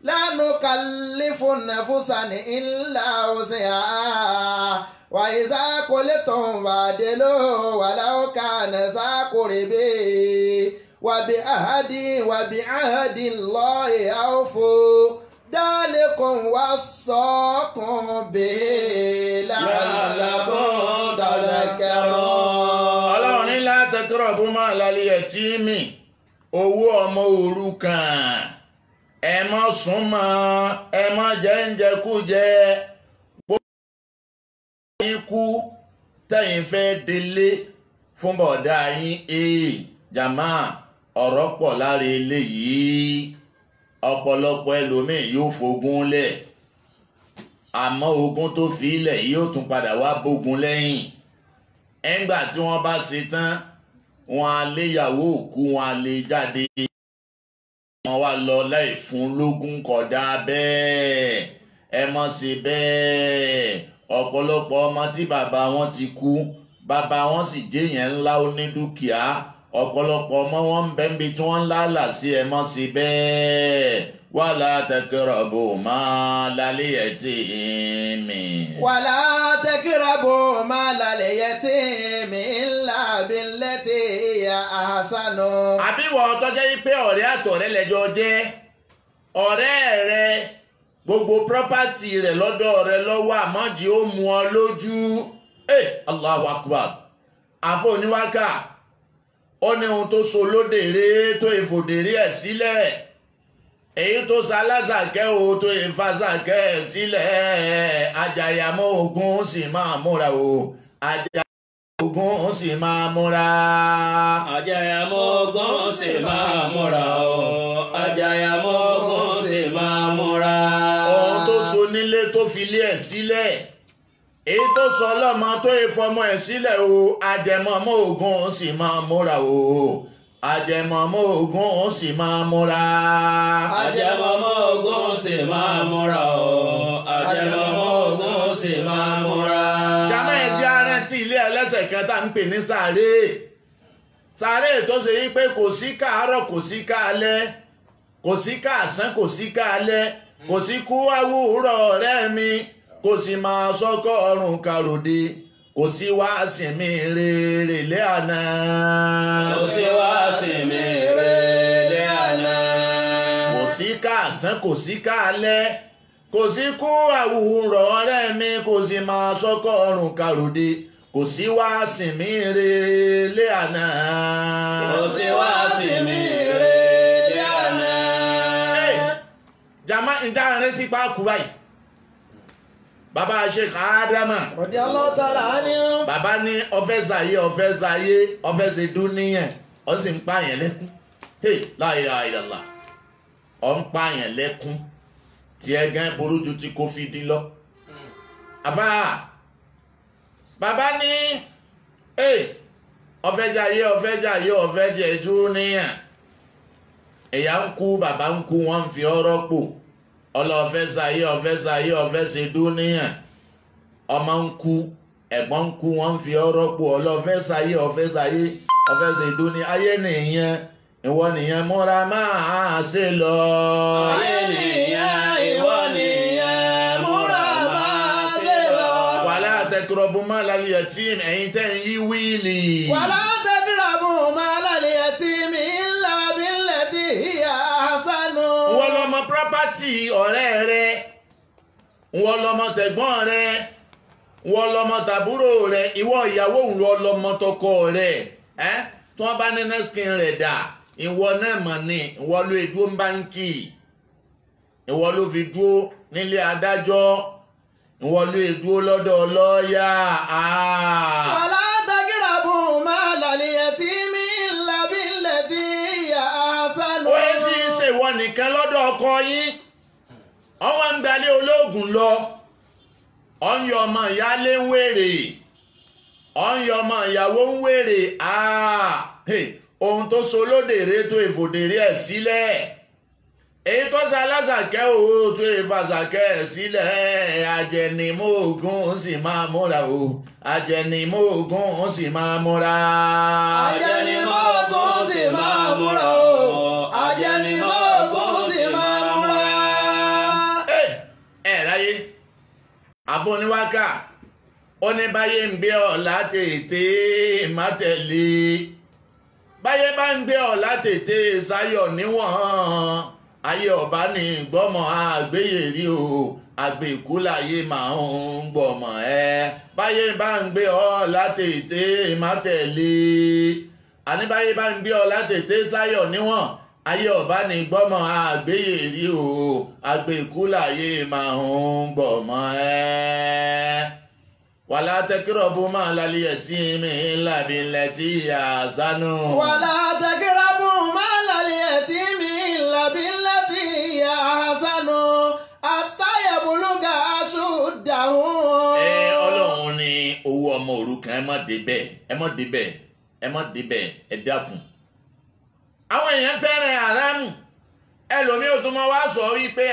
La nukallifu nafsan illa wus'aha. Wa idha qultum fa'dilu walau kana za qurbi. وبعهد الله أوفوا ذلكم وصاكم به لعلكم تذكرون. Ọlọ́run ní la taqrabu lálẹ́ yẹtíìmì owó ọmọ òrukàn ẹ má súnmọ́ ẹ má jẹ́ńjẹkújẹ gbogbo yín kú tẹ̀yin fẹ́ délé fún bọ̀dá yín jàmá ọ̀rọ̀ pọ̀ lára eléyìí ọ̀pọ̀lọpọ̀ ẹlòmíì yóò fogún lẹ̀ àmọ́ ogún tó fi ilẹ̀ yóò tún padà wá bógun lẹ́yìn ẹ̀ńgbà tí wọ́n bá ṣe tán wọn á léyàwó òkú wọn á lè jáde wọn wá lọ láì fún lógún kódà bẹ́ẹ̀ ẹ má ṣe bẹ́ẹ̀ ọ̀pọ̀lọpọ̀ ọmọ tí bàbá wọn ti kú bàbá wọn sì jẹ́yàn ńlá oní dúkìá ọ̀pọ̀lọpọ̀ ọmọ wọn ń bẹ́ẹ̀ bí tí wọ́n ń lálà sí ẹ má ṣe bẹ́ẹ̀ wala taqrabu malal yatimi. wala taqrabu malal yatimi illa billati hiya ahsanu. àbí wọ́n tọ́jọ́ yìí pé ọ̀rẹ́ àtọ̀rẹ́ lẹ́jọ́ jẹ́ ọ̀rẹ́ rẹ gbogbo property rẹ̀ lọ́dọ̀ rẹ lọ́wọ́ àmọ́jì ó mú ọ lójú Allahu Akbar àfọ oníwákà ó ní ohun tó so lódèrè tó ìfòdèrè ẹ̀ sílẹ̀ èyí tó salásàkẹ́ o tó ìfàsàkẹ́ ẹ̀ sílẹ̀ ajayamọ́ ogun sì máa múra o ajayamọ́ ogun sì máa múra. ajayamọ́ ogun sì máa múra o ajayamọ́ ogun sì máa múra. ohun tó so nílé tó fi lé ẹ̀ sílẹ̀ èyí tó sọ ọlọ́mọ tó ìfọmọ ẹ̀ sílẹ̀ o ajẹmọ́mọ́ ogun sì máa múra o ajẹmọ́mọ́ ogun sì máa múra. ajẹmọ́mọ́ ogun sì máa múra o ajẹmọ́mọ́ ogun sì máa múra. jàmọ́ ẹ̀jẹ̀ arántí ilé ẹlẹ́sẹ̀ kan tá à ń pè ní sàárè sàárè tó ṣe yí pé kò sí káàárọ̀ kò sí káalẹ́ kò sí káàsán kò sí káalẹ́ kò sí kú àwùrọ̀ ọ̀rẹ́ mi kò sì máa sọ́kọ́ ọrùn kàròdé kò sí wá sinmi rere lé àná. kò sí wá sinmi rere lé àná. kò sí káàsán kò sí káalẹ́ kò sí kú àwùrọ̀ ọ̀rẹ́ mi kò sì máa sọ́kọ́ ọrùn kàròdé kò sí wá sinmi rere lé àná. kò sí wá sinmi rere lé àná. jama ìjà rẹ ti pa kú báyìí bàbá Sheikh Adama radiyallahu ta'ala anhu. bàbá ní ọfẹ́ ṣayé ọfẹ́ ṣe dúníyàn ọ sì ń pààyàn lẹ́kún la ilaha illallah ọ ń pààyàn lẹ́kún tí ẹ gán burú ju ti Covid lọ. bàbá ní ọfẹ́ jẹ dúníyàn ẹ̀yà ń kú bàbá ń kú wọ́n ń fi ọ̀rọ̀ pò ọlọ́ọ̀fẹ́ ṣe dúníyàn ọmọ ń kú ẹ̀gbọ́n ń kú wọ́n ń fi ọ̀rọ̀ pò ọlọ́ọ̀fẹ́ ṣe dúníyàn ayé nìyẹn ìwọ nìyẹn múra máa ṣe lọ. ayé nìyẹn ìwọ nìyẹn múra máa ṣe lọ. wala taqrabu malal yatim ẹ̀yin tẹ́ ń yí wíìlì. wala taqrabu malal yatimi illa billati hiya ahsanu. wọ́n lọ́mọ property ọ̀rẹ́ rẹ wọ́n lọ́mọ tẹ̀gbọ́n rẹ wọ́n lọ́mọ tàbúrò rẹ ìwọ ìyàwó òun lọ lọ́mọ tọkọ rẹ tí wọ́n bá ní nẹ́sìkìn rẹ̀ dà ìwọ náà mọ̀ ní ìwọ ló dúró ń báńkì ìwọ ló fi dúró nílé adájọ́ ìwọ ló dúró lọ́dọ̀ lọ́ọ̀yà. wala taqrabu malal yatimi illa billati hiya ahsanu. ó yẹ sí ìṣèwọ nìkan lọ́dọ̀ ọkọ yín ọwọ́ ń gbalẹ̀ olóògùn lọ ọ̀nyọ ọmọ ìyálé ń wèrè ọ̀nyọ ọmọ ìyàwó ń wèrè ohun tó so lódèrè tó ìfòdèrè ẹ̀ sílẹ̀ èyí tó sa alásàkẹ́ owó tó ìfàsàkẹ́ ẹ̀ sílẹ̀ ajẹnimóògùn sì máa múra o ajẹnimóògùn sì máa múra. ajẹnimóògùn sì máa múra o ajẹnimóògùn sì máa múra. ráyé àfọníwákà ó ní báyé ń gbé ọ̀la tètè má tẹ̀lé báyé bá ń gbé ọ̀la tètè sáyọ̀ níwọ̀n ayé ọba ní gbọ́mọ̀ àgbéyèrí o àgbèkú láyé máa ń gbọ́mọ̀ báyé bá ń gbé ọ̀la tètè má tẹ̀lé àníbáyé bá ń gbé ọ látètè sáyọ̀ níwọ̀n ayé ọba ní gbọ́mọ àgbéyè rí o àgbékúláyé máa ń gbọ́mọ ẹ́ wàlá taqrabu malal yatimi illa billati ahsanu. wàlá taqrabu malal yatimi illa billati ahsanu hatta yabluga ashuddahu. Ọlọ́run ní owó ọmọ òrukàn ẹ má débẹ̀ ẹ má débẹ̀ ẹ má débẹ̀ ẹ dákun. àwọn èèyàn fẹ́ràn àrámù ẹlòmíì ò tún mọ́ wá sọ wípé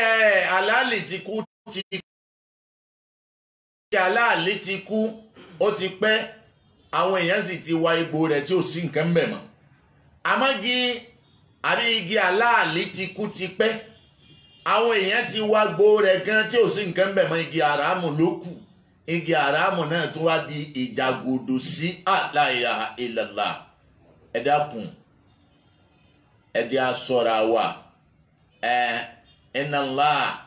àlàálì ti kú aláàlí ti kú ó ti pẹ́ àwọn èèyàn sì ti wa egbò rẹ̀ tí ò sí nǹkan bẹ̀ mọ́ àmọ́ igi aláàlí ti kú ti pẹ́ àwọn èèyàn ti wa gbò rẹ̀ gan tí ò sí nǹkan bẹ̀ mọ́ igi àràmù ló kù igi àràmù náà tún wá di ìjàgòdò sí la ilaha illallah ẹ dákun ẹ jẹ́ a ṣọ́ra wa inna Allah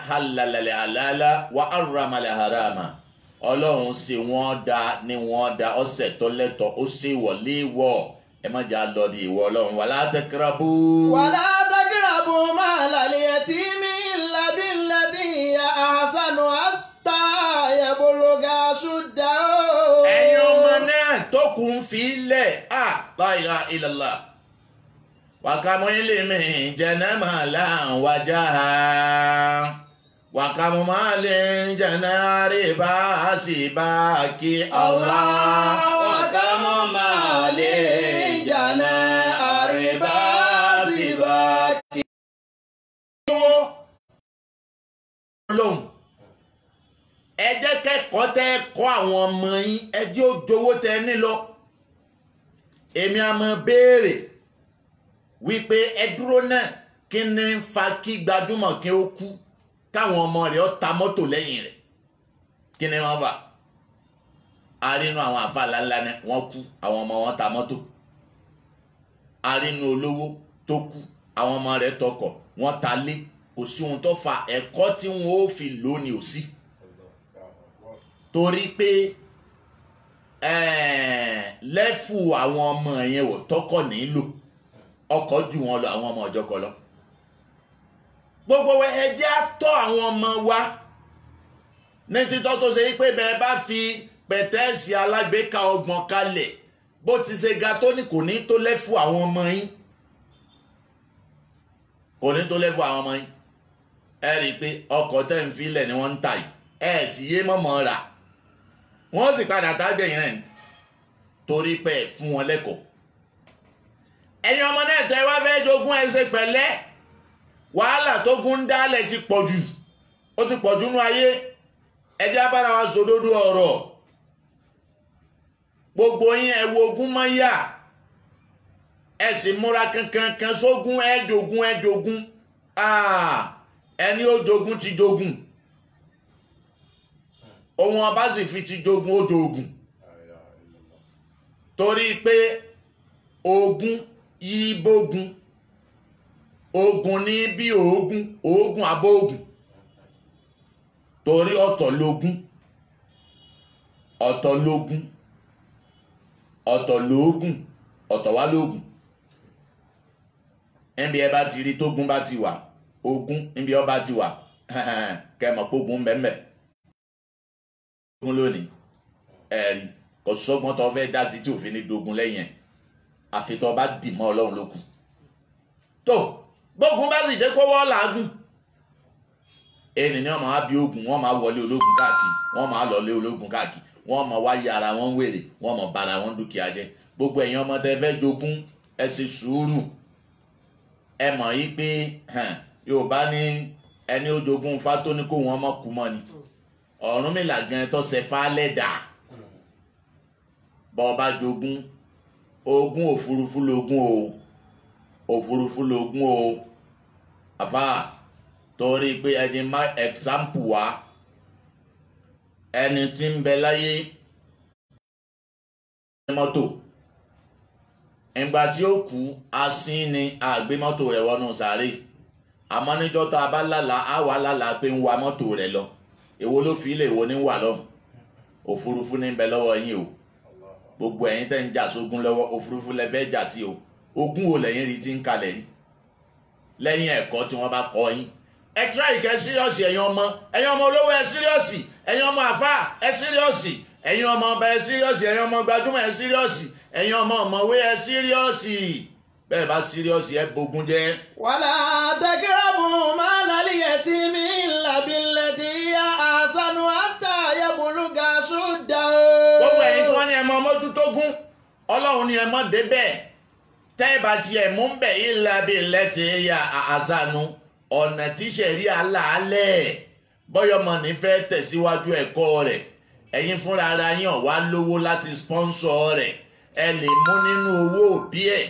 halalale alala wa aramale harama Ọlọ́run ṣe wọ́n dá ní wọ́n dá ọ̀sẹ̀ tó lẹ́tọ̀ ó ṣe wọlé wọ̀ ẹ má jà lọ di ìwọ Ọlọ́run wala takrabu. wala takrabu malal yatimi illa billati ahsanu hatta yabluga ashuddahu. ẹ̀yin ọmọ náà tó kù ń fi lẹ̀ la ilaha illallah wakamu ilimi janama la wajaha wakamu malin janari basibaki Allah wakamu malin janari basibaki. Ọlọ́run ẹ jẹ́ kẹ́kọ̀ọ́ tẹ́ kọ́ àwọn ọmọ yín ẹ jẹ́ ó jowó tẹ́ ní lọ èmi a máa béèrè wípé ẹ dúró náà kí ni ń fa kí gbajúmọ̀ kí ó kú káwọn ọmọ rẹ̀ ó ta mọ́tò lẹ́yìn rẹ̀ kí ni wọ́n fà arínú àwọn àfàlà ńlá ni wọ́n kú àwọn ọmọ wọn ta mọ́tò arínú olówó tó kú àwọn ọmọ rẹ̀ tọkọ̀ wọ́n ta lé kò sí ohun tó fa ẹ̀kọ́ tí wọ́n ó fi lò ní òsì torí pé lẹ́fù àwọn ọmọ yẹn wò tọkọ̀ nílò ọkọ̀ jù wọn lọ àwọn ọmọ ọjọ́ kọ lọ gbogbo ẹ jẹ́ á tọ́ àwọn ọmọ wa ní títọ́ tó ṣe pé bẹ́ẹ̀ bá fi pẹ̀tẹ́ẹ̀sì alágbèéká ọgbọ̀n kalẹ̀ bó ti ṣe ga tó ní kò ní tó lẹ́fù àwọn ọmọ yín kò ní tó lẹ́fù àwọn ọmọ yín ẹ rí i pé ọkọ̀ tẹ́ ń filẹ̀ ni wọ́n ń tà yìí ẹ sì yé mọ̀mọ́ rà wọ́n sì padà tá gbẹ̀yìn rẹ̀ torí pé ẹ fún wọn lẹ́kọ̀ọ́ ẹ̀yin ọmọ náà tẹ́ wá fẹ́ jogún ẹ ṣe pẹ̀lẹ́ wàhálà tó gún dálẹ̀ ti pọ̀ jù ó ti pọ̀ jù nú ayé ẹ jẹ́ abára wa sòdodo ọ̀rọ̀ gbogbo yín ẹ wo ogún mọ́ yá ẹ sì múra kankan sógún ẹ jogún ẹni ó jogún ti jogún ohun ọba sì fi ti jogún ó jogún torí pé ogún yí bógun ogun ní bí oògùn abóògùn torí ọ̀tọ̀ lógún ọ̀tọ̀ lógún ọ̀tọ̀ lóògùn ọ̀tọ̀ wá lóògùn níbi ẹ bá ti rí tógun bá ti wà ogún níbi ọba ti wà kẹmọ̀ pógun bẹ́ẹ̀ ogún lónìí ẹ̀rí kò sọ́gbọ́n tó fẹ́ dá sí tí òfin ní dogun lẹ́yìn ẹ̀ àfi tó bá dì mọ́ Ọlọ́run lókun tó gbógun bá sì jẹ́ kó wọ́ làágùn ẹni ní wọ́n máa bí ogun wọ́n máa wọlé ológun káàkiri wọ́n máa lọlé ológun káàkiri wọ́n máa wáyé ara wọn wèrè wọ́n máa bara wọn dúkìá jẹ́ gbogbo ẹ̀yin ọmọ tẹ́ fẹ́ jogún ẹ ṣe sùúrù ẹ mọ̀ yí pé Yorùbá ní ẹni ó jogún fá tó ní kó wọn mọ̀ kú mọ́ ni Ọ̀rúnmìlà gan tó ṣe fálẹ̀ dà bọ́ ọba jogún ogún òfurufú lógún o òfurufú lógún o àfà torí pé ẹni má ẹ̀xámpù wá ẹni tí ń bẹ láyé mọ́tò ìgbà tí ó kú asín ni àgbé mọ́tò rẹ̀ wọnú sàárè àmọ́ níjọ́ tó a bá lálàá á wà lálàá pé ń wa mọ́tò rẹ̀ lọ èwo ló fi ilé èwo ní wà lọ́hùn òfurufú ní ń bẹ lọ́wọ́ yín o gbogbo ẹ̀yin tẹ́ ń jà sógun lọ́wọ́ òfurufú lẹ fẹ́ jà sí o ogun wo lẹ́yìn rí ti ń kalẹ̀ yìí lẹ́yìn ẹ̀kọ́ tí wọ́n bá kọ́ yín ẹ tíra ìkẹ́ síríọ̀sì ẹ̀yin ọmọ olówó ẹ síríọ̀sì ẹ̀yin ọmọ àfà ẹ síríọ̀sì ẹ̀yin ọmọ ọba ẹ síríọ̀sì ẹ̀yin ọmọ gbajúmọ̀ ẹ síríọ̀sì ẹ̀yin ọmọ ọ̀mọ̀wé ẹ síríọ̀sì bẹ́ẹ̀ bá síríọ̀sì ẹ bógun jẹ́. wàlá taqrabu malal yatimi illa billati hiya ahsanu hatta yabluga ashuddahu. gbogbo ẹ̀yin tí wọ́n ní ẹ mọ mójútógún ọlọ́run ni ẹ mọ débẹ̀ tẹ́ ẹ bá tiẹ̀ mú bẹ̀ illa billati hiya ahsanu ọ̀nà tíṣẹ̀rí aláàlẹ̀ bọ́yọ̀mọ̀ ní fẹ́ tẹ̀síwájú ẹ̀kọ́ rẹ̀ ẹ̀yin fúnra ara yín ọ̀wá lówó láti sponsor rẹ̀ ẹ lè mú nínú owó òbí ẹ̀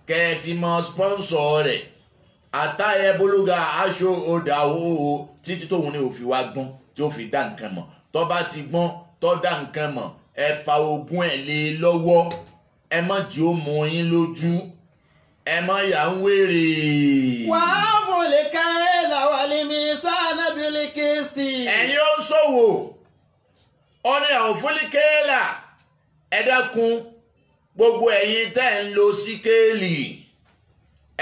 kẹ́ ẹ fi mọ sponsor rẹ̀ àtàyẹ bolúga aṣọ òdàwó títí tóun ní òfin wá gbọ́n tí ó fi dá nǹkan mọ̀ tó bá ti gbọ́n tó dá nǹkan mọ̀ ẹ fa ogún ẹ̀ lé lọ́wọ́ ẹ má jí ó mọ yín lójú ẹ má yà ń wèrè. wàá fòlè ká ẹ làwálé mi sáà bílí kristi. ẹ̀yin ó ń ṣòwò ó ní àwọn fúlíkẹ́là ẹ dákun gbogbo ẹ̀yin tẹ́ ń lo síkéèlì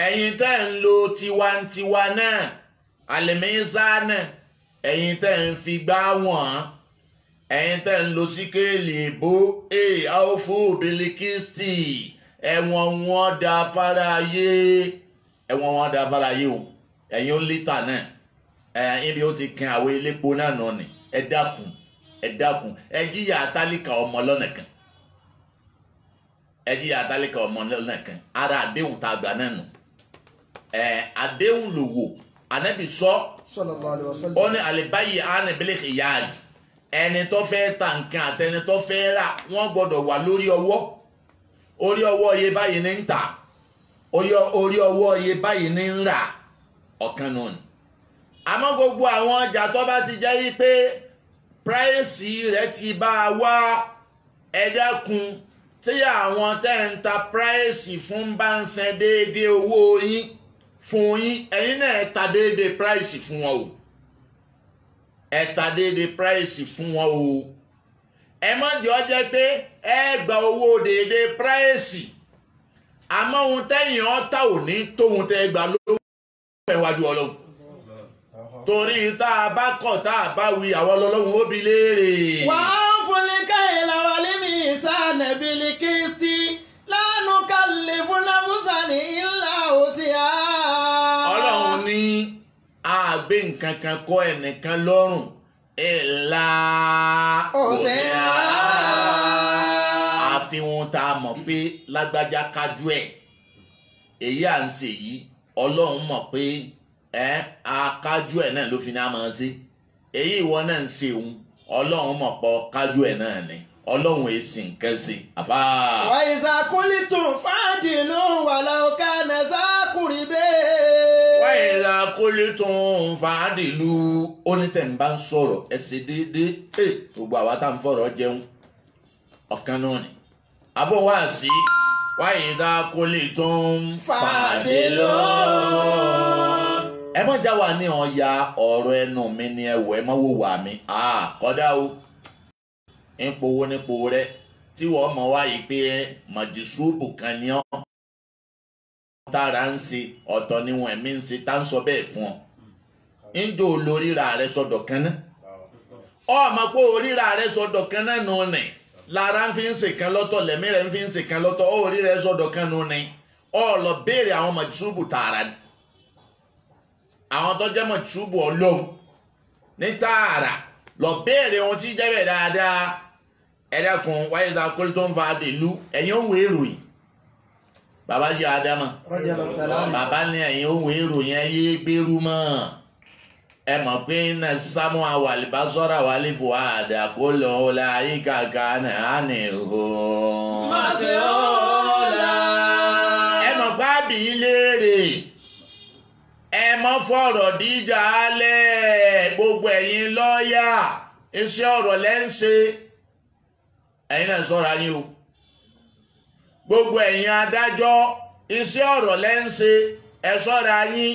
ẹ̀yin tẹ́ ń lo tiwantiwa náà àlẹ́mísà náà ẹ̀yin tẹ́ ń fi gbá wọ̀n ẹ̀yin tẹ́ ń lo síkéèlì èbó àwòfó bílíkìstì ẹ̀wọ̀n wọn da fáráyé ẹ̀wọ̀n wọn da fáráyé o ẹ̀yin ó lítà náà ibi ó ti kan àwọn elépo náà nọ ni ẹ dákun ẹ jíyà àtàlíkà ọmọ lọ́nà kan ẹ jíyà àtàlíkà ọmọ lọ́nà kan ara àdéhùn tá a gbà náà nù àdéhùn lòwò ànábì sọ ó ní àlèbáyé ànàbílẹ̀ ìyáàrí ẹni tó fẹ́ ta nǹkan àtẹni tó fẹ́ rà wọ́n gbọ́dọ̀ wà lórí ọwọ́ orí ọwọ́ iye báyìí ní ń tà orí ọwọ́ iye báyìí ní ń rà ọ̀kan náà ni àmọ́ gbogbo àwọn ọjà tó bá ti jẹ́ yí pé práìsì rẹ̀ ti bá a wá ẹ dákun tí àwọn tẹ́ ń ta práìsì fún bá ń san déédéé owó yín fún yín ẹ̀yin náà ẹ ta déédéé práìsì fún wọn o ẹ ta déédéé práìsì fún wọn o ẹ má jẹ́ ó jẹ́ pé ẹ gba owó déédéé práìsì àmọ́ ohun tẹ́yìn ọ̀tá ò ní tóhun tẹ́ gbà lówó ẹ̀wájú ọlọ́run torí tá a bá kọ̀ tá a bá wí àwọn ọlọ́run ó bi léèrè. wàá fúnlẹ̀ káyọ̀ làwọn alẹ́mí sáà bílí kristi lánàá kálẹ̀ fún nàbùsà ní ńlá òsì á. ọlọ́run ní àgbé nǹkan kan kọ́ ẹnìkan lọ́rùn ńlá òsì á. àfihàn tá a mọ̀ pé lágbájá kájú ẹ̀ èyí à ń ṣe yìí ọlọ́run mọ̀ pé akájú ẹ̀ náà ló fi ní a máa ṣe èyí ìwọ náà ń ṣe òun ọlọ́run mọ̀ pọ̀ kájú ẹ̀ náà ni ọlọ́run èsì nǹkan ṣe àbá. wà ìsàkúlì tún fáàdì ló ń wà láòká nàṣàkùrì bẹ́ẹ̀. wà ìsàkúlì tún fáàdì lu onítẹ̀ǹbá ń sọ̀rọ̀ ẹ ṣe déédéé gbogbo àwa tá à ń fọ̀rọ̀ jẹun ọ̀kan náà ni àbọ̀ wá sí wà ìsàkúlì tún fáàdì lọ. ẹ mọ̀ já wa ní ọ̀ya ọ̀rọ̀ ẹnu mi ni ẹ̀wọ̀ ẹ mọ̀ wò wà mí kọ́dá o ńpowó nípo rẹ tí wọ́n mọ̀ wá yìí pé màjìsúbù kan ní ọ́ tára ń ṣe ọ̀tọ̀ níwọ̀n ẹ̀mí ń ṣe tá ń sọ bẹ́ẹ̀ fún ọ ńjọ lóríra rẹ sọdọ̀ kan náà ọmọ pé oríra rẹ sọdọ̀ kan náà nù ní lára ń fi ń ṣe kan lọ́tọ̀ lẹ́mí rẹ ń fi ń ṣe kan lọ́tọ̀ orí rẹ sọdọ̀ kan nù ní ọ lọ béèrè àwọn màjìsúbù tààrà ni àwọn tó jẹ́ màjìsúbù ọlọ́run ní tààrà lọ béèrè ohun tí jẹ́ bẹ̀ dáadáa ẹ dákun wáyé ta kó tó ń fa àdèlú ẹ̀yin òun ìròyìn bàbá ṣe àdámà bàbá ní ẹ̀yin òun ìròyìn ẹ̀yẹ gbèrú mọ́ ẹ mọ̀ pé iná sámú àwàlìbá sọ́ra wálé fò àdà kó lọ ọ̀la ayé kàkà náà ní ìhó. má ṣe ọ̀la. ẹ mọ̀ pé àbí léèrè ẹ mọ́ fọ̀rọ̀ díjà alẹ́ gbogbo ẹ̀yin lọ́ọ̀yà iṣẹ́ ọ̀rọ̀ lẹ́ ń ṣe ẹ̀yin náà sọ́ra yín o gbogbo ẹ̀yin adájọ́ iṣẹ́ ọ̀rọ̀ lẹ́ ń ṣe ẹ sọ́ra yín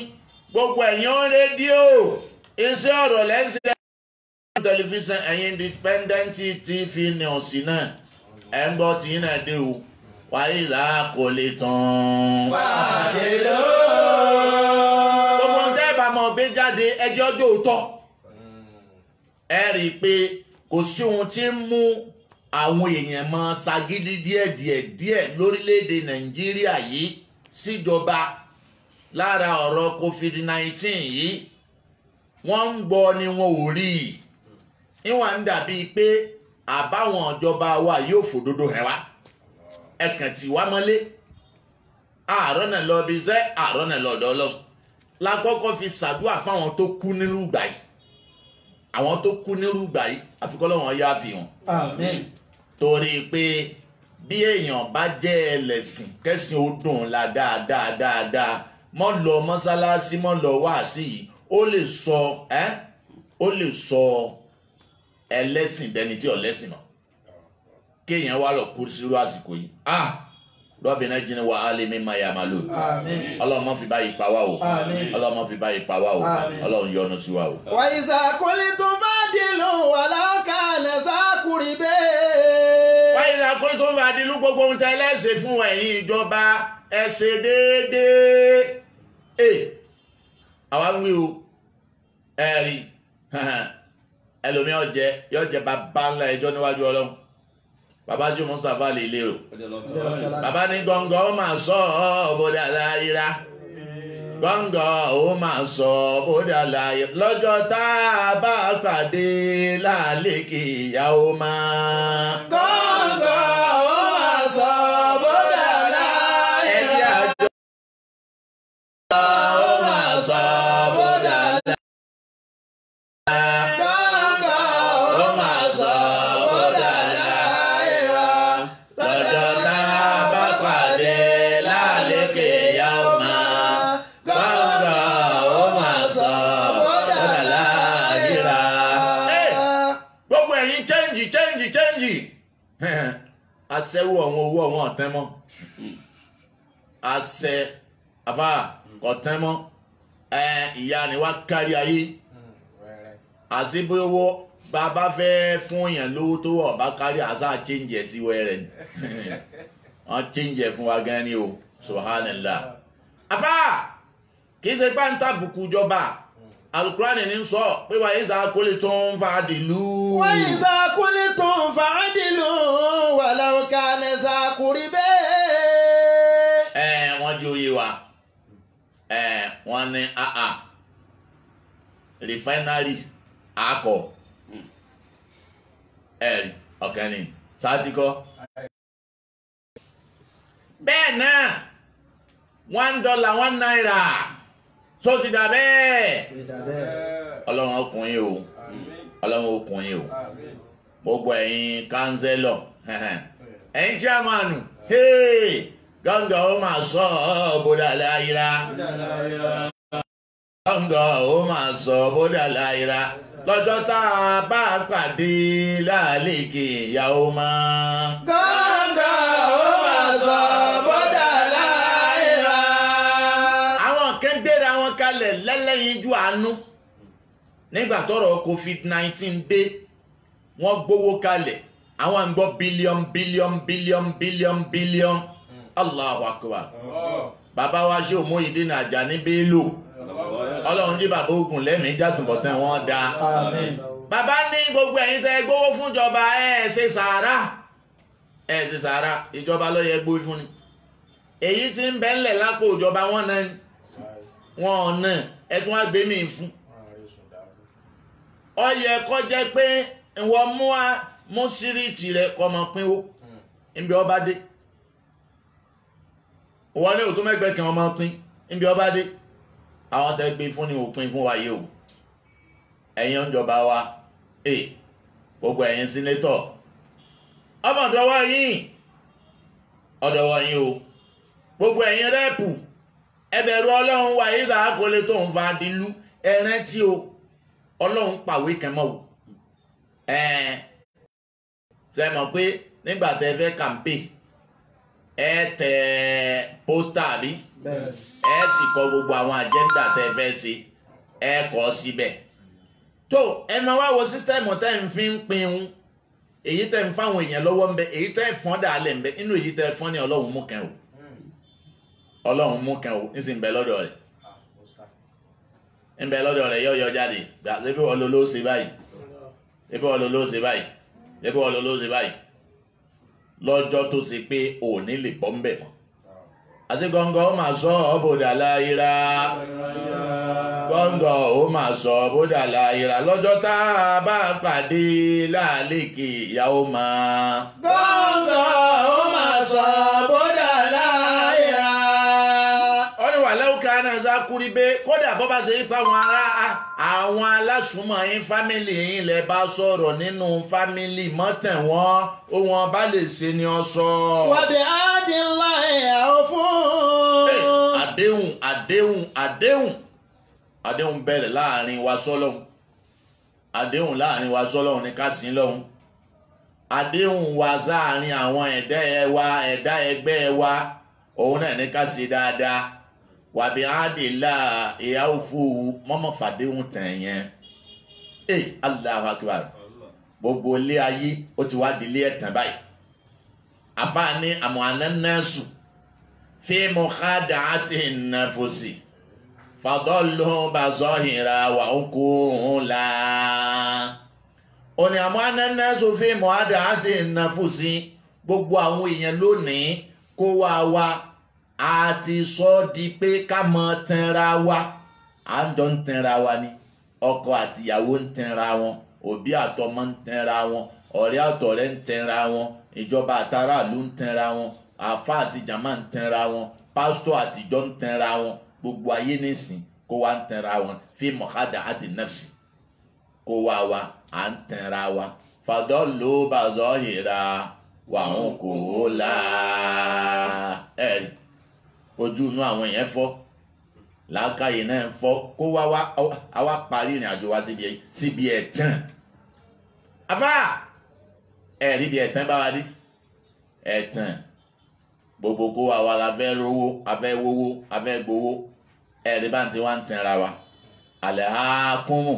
gbogbo ẹ̀yin rédíò iṣẹ́ ọ̀rọ̀ lẹ́ ń ṣe tẹlifíṣàn ẹ̀yin independent TV news náà ẹ̀ ń gbọ́ tí náà dé o wáyé ìlà kò lè tán. fàdélò. gbogbo ń tẹ́ bá mọ̀ gbé jáde ẹjọ́ dòótọ́ ẹ rí i pé kò sí ohun tí ń mú àwọn èèyàn máa ṣagídí díẹ̀ lórílẹ̀‐èdè Nàìjíríà yìí síjọba lára ọ̀rọ̀ COVID-19 yìí wọ́n ń gbọ́ ni wọn ò rí i ìwọ̀n ń dàbí pé àbáwọn ìjọba wa yóò fòdodo hẹ̀ wá ẹ̀kàn tí wá mọ́lé àárọ̀ náà lọ bí iṣẹ́ àárọ̀ náà lọ́dọ̀ Ọlọ́run lákọ́kọ́ fi ṣàdúrà fáwọn tó kú nínú ìgbà yìí àwọn tó kú nínú ìgbà yìí àfikún Ọlọ́run yá fi wọn. àmín. torí pé bí èèyàn bá jẹ́ ẹlẹ́sìn kẹ́sìn ó dùn la dáadáa mọ́ lọ mọ́sálásí mọ́ lọ wáàsí yìí ó lè sọ ẹlẹ́sìn dẹni tí ọ̀lẹ́sìn mọ́ kéèyàn wá lọ kú sírú àsìkò yìí rọ́bì náà jí ni wà á lè mí máa yà máa lò Ọlọ́run má fi báyìí pa wá o Ọlọ́run má fi báyìí pa wá o Ọlọ́run yọ́nú sí wa o. wà ìsàkólé tó bá dìlù wà láǹkà nẹ̀sákùrì bẹ́ẹ̀. wà ìsàkólé tó bá dìlù gbogbo ohun tẹ́ ẹlẹ́sẹ̀ fún ẹ̀yin ìjọba ẹ ṣe déédéé. àwa ń wí o ẹ̀rí ẹlòmíràn yóò jẹ bàbá ńlá ẹjọ́ níwájú Ọlọ́run bàbá sí Mustapha lè lérò bàbá ní gọ́ngọ́ ó máa sọ ọ́ bóde aláìra gọ́ngọ́ ó máa sọ bóde aláìra lọ́jọ́ tá a bá pàdé láàlékè ìyàwó máa. gọ́ngọ́ ó máa sọ bóde aláìra. ó máa sọ bóde aláìra. Aṣẹ́wó àwọn owó àwọn ọ̀tẹ́ mọ́ àṣẹ àbá ọ̀tẹ́ mọ́ ìyá ni wá kárí ayé àṣebówó bàbá fẹ́ fún èèyàn lówó tó wọ̀ bá kárí àṣà change ẹ̀ sí wẹ́rẹ́ ni wọ́n change ẹ̀ fún wa gan ni o subhanallah àbá kì í ṣe pàǹtà bùkù jọba alukurani ní sọ pé wàá ìzà kólé tó ń fa dìlú. wàá ìzà kólé tó ń fa dìlú walau kana zakuri bẹ́ẹ̀. wọ́n jí oyè wa wọ́n ní refinery akọ ọ̀kan ní sátìkọ́. bẹ́ẹ̀ náà $1 $1 so ti dà bẹ́ẹ̀. Ọlọ́run ọkùnrin o Ọlọ́run ọkùnrin o gbogbo ẹ̀yin kánsẹ́lọ̀ ẹ̀yin chairmanu gọ́ngọ̀ ó máa sọ bódà láyìíra gọ́ngọ̀ ó máa sọ bódà láyìíra lọ́jọ́ tá a bá pàdé láàlékè ìyàwó máa. gọ́ngọ̀ ó máa sọ bódà láyìíra. àwọn kan gbéra wọn kalẹ̀ lẹ́lẹ́yinjú àánú nígbà tọ́rọ̀ COVID-19 dé wọ́n gbówó kalẹ̀ àwọn ń gbọ́ bílíọ̀n Allahu Akbar bàbá wa ṣe Muyideen Ajani Bello Ọlọ́run jí bàbá ogun lẹ́mìí jàdùbọ̀tán wọn dá bàbá ní gbogbo ẹ̀yin tẹ́ gbówó fúnjọba ẹ̀ ṣe sàárà ìjọba ló yẹ gbówó fún ni èyí tí ń bẹ́ńlẹ̀ lápò ìjọba wọn náà wọn náà ẹ̀tún wá gbé mi fún ó yẹ kó jẹ́ pé ìwọ mú síríìtì rẹ kọ́ ọmọ pínwó níbi ọba dé wọ́n ní òtún mẹ́gbẹ́ kí wọ́n máa pín níbi ọba dé àwọn tẹ́ gbé fún ni òpin fún wa yìí o ẹ̀yin ìjọba wa gbogbo ẹ̀yin sínétọ̀ ọmọdọ́wọ́ yín ọ̀dọ̀wọ́ yín o gbogbo ẹ̀yin rẹ́ẹ̀pù ẹ bẹ̀rù Ọlọ́run wà yìí dáa kó lè tó ń fa dìlú ẹ̀rẹ́ tí o Ọlọ́run pàwé kẹmọ́ o ṣe mọ̀ pé nígbà tẹ́ fẹ́ kàmpé ẹ tẹ pósítà bí ẹ sì kọ gbogbo àwọn àjẹ́ndà tẹ́ fẹ́ ṣe ẹ kọ síbẹ̀ tó ẹ máa wá wo sísítẹ́ẹ̀mù tẹ́ ń fi ń pin un èyí tẹ́ ń fáwọn èèyàn lọ́wọ́ ń bẹ èyí tẹ́ fọ́n dàálẹ̀ ń bẹ inú èyí tẹ́ fọ́n ní ọlọ́run mú kẹ́ o ọlọ́run mú kẹ́ o ní sì ń bẹ lọ́dọ̀ rẹ̀ ń bẹ lọ́dọ̀ rẹ̀ yọ jáde gbà ṣébí wọ́n ló ṣe báyìí ṣébí wọ́n ló ṣe báyìí ṣébí wọ́n ló ṣe báyìí lọ́jọ́ tó ṣe pé òní lè bọ́ ń bẹ̀ mọ́ àti gọ́ngọ́ ó máa sọ ọ́ bòdà láyìíra gọ́ngọ́ ó máa sọ ọ́ bòdà láyìíra lọ́jọ́ tá a bá pàdé láàlékè ìyàwó máa. gọ́ngọ́ ó máa sọ bódà láyìíra. ó ní wà lẹ́wọ̀n kan náà zákúrí bẹ́ kódà bọ́ bá ṣe ń fa àwọn alásùnmọ̀ yín fámìlì yín lẹ bá sọ̀rọ̀ nínú fámìlì mọ́tẹ̀ wọn ohun ọba lè ṣe ni ọ sọ. wàbí àdínlá ìyàwó fún. àdéhùn bẹ̀rẹ̀ láàrin wa sọ́lọ́hun àdéhùn láàrin wa sọ́lọ́hun ní ká sìn lọ́hun àdéhùn wa sáàrin àwọn ẹ̀dá ẹgbẹ́ wa òun náà ní ká ṣe dáadáa wàbí àdìlá ìyàwó fún mọ́mọ́ fàdéhùn tàn yẹn Allahu Akbar gbogbo ilé ayé ó ti wá di ilé ẹ̀tàn báyìí àfáàní àmọ́ anánásù fi mukhada'ati nafusi fadallu bazahira wa ukula ó ní àmọ́ anánásù fi mukhada'ati nafusi gbogbo àwọn èèyàn lónìí kó wá a ti sọ di pé ká mọ tẹnra wa à ń jọ ń tẹnra wa ni ọkọ àtìyàwó ń tẹnra wọn òbí àtọmọ ń tẹnra wọn ọ̀rẹ́ àtọ̀rẹ́ ń tẹnra wọn ìjọba àtàràlú ń tẹnra wọn àfa àti jàmá ń tẹnra wọn pásítọ̀ àtijọ́ ń tẹnra wọn gbogbo ayé nísìn kó wá ń tẹnra wọn fi mukhada'ati nafsi kó wá wa à ń tẹnra wa fadallu bazahira wa ukula ẹ̀rí ojú inú àwọn èèyàn fọ́ làákàyè náà fọ́ kó wá parí ìrìn àjò wa síbi ẹ̀tàn afá ẹ̀rí di ẹ̀tàn bá wa dé ẹ̀tàn gbogbo kó wa la fẹ́ rówó afẹ́ wówó afẹ́ gbowó ẹ̀rí bá ń ti wá ń tẹnra wa àlẹ́ á kúnmù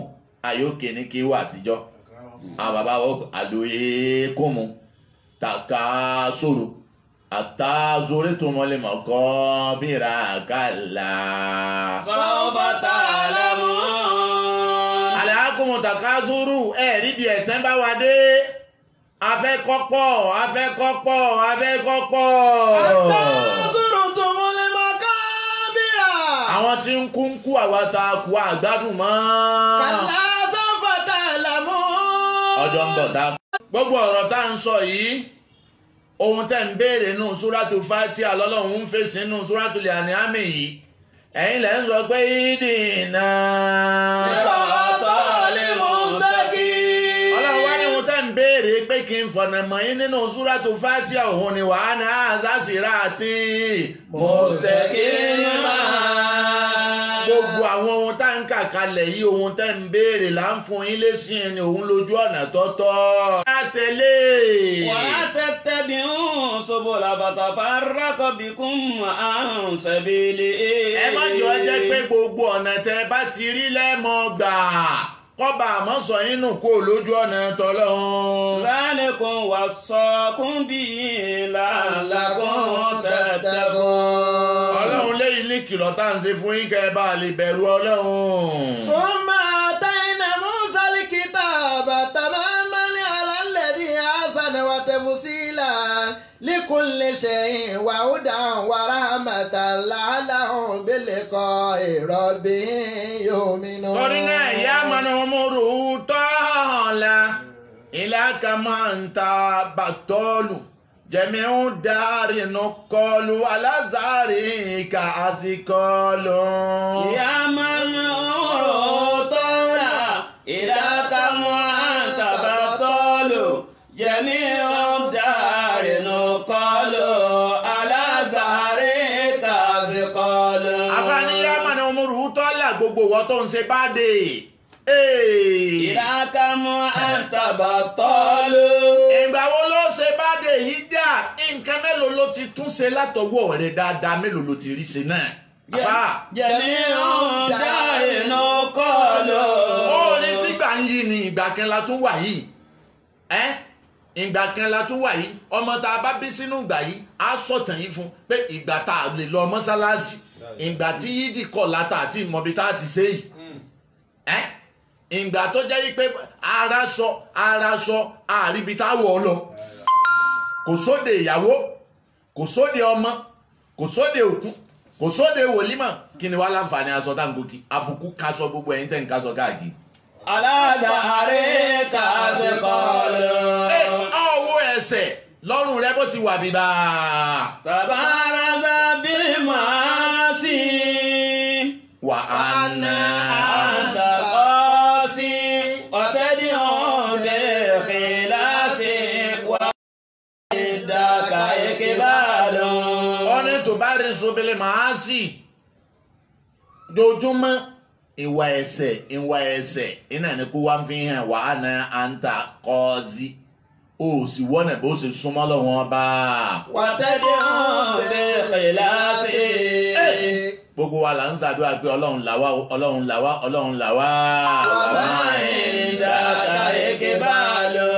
ayókè ní kí wà àtijọ́ àwọn bàbá wọ́n àlòyé kúnmù tàkà sòrò àtàzórétùmọ lè mọ̀ kọ́ bíra kàlà. sawfa ta'lamun. àlẹ́ àkùnmọ̀ tàkàzúrù rí bí ẹ̀tẹ́ bá wa dé afẹ́kọ́pọ̀. àtàzórétùmọ lè mọ̀ kọ́ bíra. àwọn tí ń kú àwa ta kú àgbádùn mọ́. kàlà sawfa ta'lamun. ọjọ́ ń bọ̀ tá. gbogbo ọ̀rọ̀ tá à ń sọ yìí ohun tẹ́ ń béèrè nù súrátù Fátíhà lọ́lọ́run ń fèsì nù súrátù Al-An'am yìí ẹ̀yin lẹ́ ń sọ pé ìdìnnà siratal mustaqim. ọlọ́run wá ní ohun tẹ́ ń béèrè pé kí n fọ̀nà mọ̀ yín nínú súrátù Fátíhà òun ni wa anna hadha sirati mustaqima. gbogbo àwọn ohun tá ń kà kalẹ̀ yìí ohun tẹ́ ń béèrè là ń fún yín lésì ẹni òun lójú ọ̀nà tọ́tọ́. tẹ̀lé. wala tattabi'u subula fatafarraqa bikum an sabilihi. ẹ má jọ jẹ́ pé gbogbo ọ̀nà tẹ́ bá ti rí lẹ́mọ̀ gbà kọ́ba àmọ́ sọ yín nù kó lójú ọ̀nà tọ́lọ́hún. zalikum wassaakum bihi la'allakum tattaqun. ọlọ́run léyìn ní kìlọ̀ tá à ń ṣe fún yín kẹ́ ẹ bá lè bẹ̀rù ọlọ́run. summa atayna Musa al-kitaba tamaman ala alladhi ahsana wa tafsilan likulli shay'in wa hudan wa rahmatan la'allahum biliqa'i rabbihim yu'minun. torí náà ìyá mọ́nà ọmọrò tọ́ọ̀la ìlàkà máa ń ta bàtọ́ọ̀lù jẹ̀míhù dárí nù kọlu alázàrí ka àti kọlu. ìyá mọ́nà ọmọrò tọ́ọ̀la ìlàkà máa ń ta bàtọ́ọ̀lù jẹ̀míhù dárí nù kọlu alázàrí ka àti kọlu. àfàníyá mọ́nà ọmọrò tọ́ọ̀la gbogbo wọ́n tó ń ṣe bá dé. ìlàkà máa ń ta bàtọ́ọ̀lù. ìgbà wo ló ṣe bá dé yìí dà nǹkan mélòó ló ti tún ṣe látọwọ́ rẹ̀ dáadáa mélòó ló ti rí ṣe náà. jẹ̀míhù dárí nù kọlu. ó ní tígbà ń yí ni ìgbà kan la tún wà yìí ìgbà kan la tún wà yìí ọmọ tá a bá bí sínú ìgbà yìí á sọ̀tàn yìí fún pé ìgbà tá a lè lọ mọ́sálásí ìgbà tí yídì kọ̀ látà àti ìmọ̀bí tá a ti ṣe yìí ìgbà tó jẹ́ pé ara sọ àríbi tá a wọ̀ ọ́ lọ kò sóde ìyàwó kò sóde ọmọ kò sóde òkú kò sóde wòlímọ̀ kí ni wàá láǹfààní aṣọ táǹgòkì àbùkù kaṣọ gbogbo ẹ̀yin tẹ̀ ń kaṣọ káàkiri. aládàárẹ kàṣẹ kọlọ. ọwọ́ ẹsẹ̀ lọ́rùn rẹ bó ti wà bíbá. tàbáraza bíi màá sí. wà á nà. àdàkọ́ sí ọ̀tẹ́dì hàn bẹ́ẹ̀ kìláàsì wà ìdàkà èké bá lọ. ọ̀nì tó bá rí sobele màá sì dojúmọ́ ìwà ẹ̀ṣẹ̀ iná ní kó wá fi hàn wà á nà àǹtà kọ́ọ̀zì ó sì wọ́nà bó ṣe súnmọ́ lọ́wọ́n bá. wàtẹ́dì hàn bẹ́ẹ̀ kìláàsì. gbogbo wa là ń ṣàdúrà pé ọlọ́run là wá ọlọ́run là wá ọlọ́run là wá. wàmà ìdàkà èké bá lọ.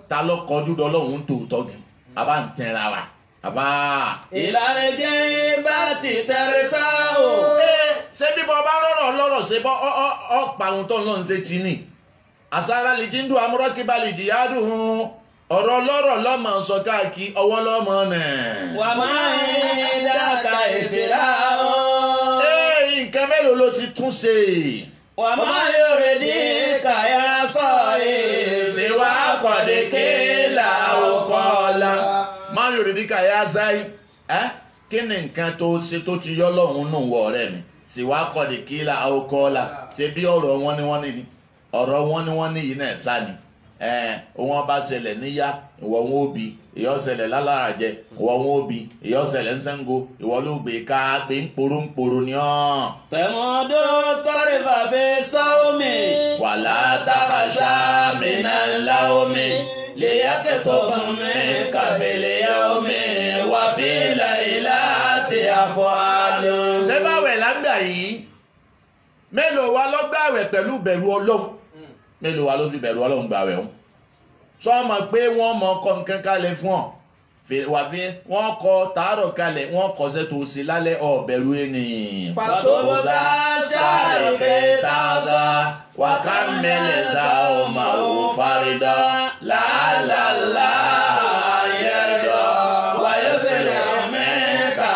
ta ló kọjú dọ́lọ́run tòótọ́ gẹ̀ àbá ń tẹ̀ra wa àbá. ìlànà jẹ́ bá ti tẹ̀rẹ̀ tá o. ṣé bí bọ́ bá rọ̀rọ̀ lọ́rọ̀ ṣe bọ́ ọ́ pa ohun tó ń lọ́n ṣe ti ní. àṣàrà lè ti ń dùn amúrọ́kíbá lè jìyà dùn ọ̀rọ̀ lọ́rọ̀ lọ́mọ sọ káàkiri ọwọ́ lọ́mọ náà. wà máa ń dáka ìṣẹ̀dá o. nǹkan mélòó ló ti tún ṣe. wà máa yóò rè dí kàyà sọ èsì wà kọ̀dé kéèlà òkọ́lá. máa yóò rè dí kàyà sáyé kí ni nǹkan tó ṣe tó ti yọ lọ́hùn nù wọ ọ̀rẹ́ mi sì wá kọ̀dé kéèlà òkọ́lá ṣe bí ọ̀rọ̀ wọn ni wọ́n ní ni ọ̀rọ̀ wọn ni wọ́n ní yìí náà sá ni wọn bá ṣẹlẹ̀ níyà ìwọ wọn ò bí ìyọ ṣẹlẹ̀ lálàràjẹ ìwọ wọn ò bí ìyọ ṣẹlẹ̀ ńsẹ́ńgò ìwọ ló gbé ká pé ńporo ni ọ́. tẹ̀mọ́dó tọ́rì fàfẹ́ sọ́ọ́mì. wàlá tàkàṣà mi náà ńlá omi lè yàtọ̀ fún mi kàbẹ̀lẹ̀ yá omi wà fi làyílá àti àfọ̀ àlọ́. ṣé báwẹ̀ lágbà yìí mélòó wa ló gbààwẹ̀ pẹ̀lú bẹ̀rù Ọlọ́run mélòó wa ló fi bẹ̀rù Ọlọ́run gbààwẹ̀ o sọ ma pé wọ́n mọ ọkọ nǹkan kalẹ̀ fún ọ wọ́n kọ tààrọ̀ kalẹ̀ wọ́n kọsẹ̀ tó ṣe lálẹ́ ọ̀bẹ̀rù ẹni. fàtọ́bọ̀sá ṣàròkè tààzà wàkàmẹ́lẹ̀ ta ọmọ òun fárídà làálàlà ayẹyẹ wáyọ̀sẹ̀lẹ̀ mẹ́ta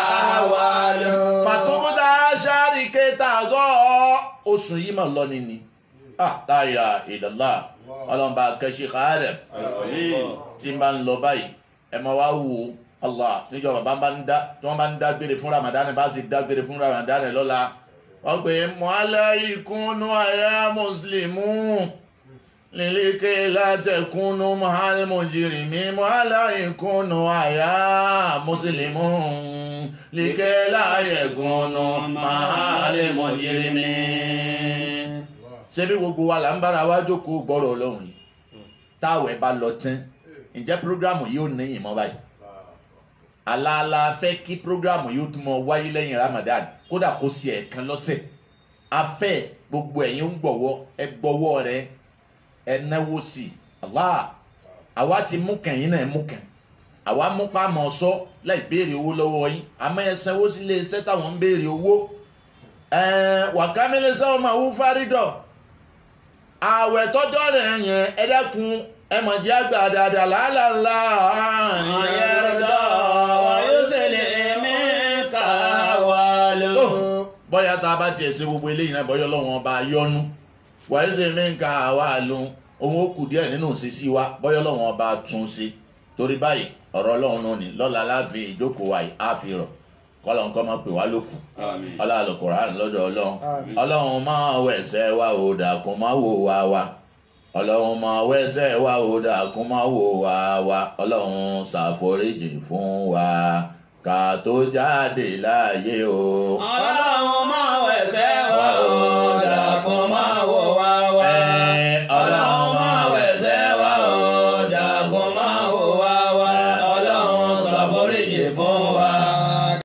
wà lọ. fàtọ́bọ̀sá ṣàròkè tààzà oṣù yìí mà lọ ni láyà ìdàlá ọlọ́mọba kẹ́sì káàrẹ̀ tí n bá ń lọ báyìí ẹ máa wá wò ó Allah níjọ bàbá tí wọ́n bá ń dágbére fún Ramadan bá sì dágbére fún Ramadan lọ́la wọ́n pè é mọ́lá ìkúnnú àyà mùsùlùmí lílíkẹ́ látẹ̀kúnnú mahal mujrimi mọ́lá ìkúnnú àyà mùsùlùmí lílíkẹ́ látẹ̀kúnnú mahal mujrimi. ṣé bí gbogbo wa là ń bára wa jókòó gbọ́rọ̀ Ọlọ́run yìí táwẹ̀ bá lọ tán ǹjẹ́ programu yóò níyìn mọ́ báyìí aláàlá fẹ́ kí programu yóò tún mọ wáyé lẹ́yìn Ramadan kódà kó sí ẹ̀ẹ̀kan lọ́sẹ̀ afẹ́ gbogbo ẹ̀yin ń gbọ̀wọ́ ẹ gbọ́wọ́ rẹ ẹ náwó sí i Allah àwa ti mú kẹ̀yìn náà mú kẹ̀ àwa mú pa mọ̀ sọ láì béèrè owó lọ́wọ́ yín àmọ́ ẹ sanwó sílé iṣẹ́ táwọn ń béèrè owó wàkámẹ́lẹ́ sáwọn máa wú fárídọ̀ àwẹ̀ tọ́jọ́ rẹ̀ yẹn ẹ dákun ẹ mọ̀ jẹ́ àgbà dáadáa làálàá ayẹ̀rọ̀dọ̀ wáyọ̀sẹ̀lẹ̀ mẹ́ta wà lọ. bọ́yá tá a bá tiẹ̀ ṣe gbogbo eléyìí náà bọ́yọ́ lọ́wọ́n ọba yọnu wáyọ̀sẹ̀lẹ̀ mẹ́ta wà lọ òun ó kù díẹ̀ nínú òṣìṣì wa bọ́yọ́ lọ́wọ́n ọba tún ṣe torí báyìí ọ̀rọ̀ Ọlọ́run náà ni lọ́la láàfin ìjókòó wa yìí á fi rọ̀ kọ́lọ̀ nǹkan máa pè wá lókun ọlọ́run Kùránì lọ́dọ̀ ọlọ́run máa wẹ̀sẹ̀ wa ò dàkún máa wò wá wa ọlọ́run máa wẹ̀sẹ̀ wa ò dàkún máa wò wá wa ọlọ́run ṣàforíjì fún wa ká tó jáde láàyè o. ọlọ́run máa wẹ̀sẹ̀ wa ò dàkún máa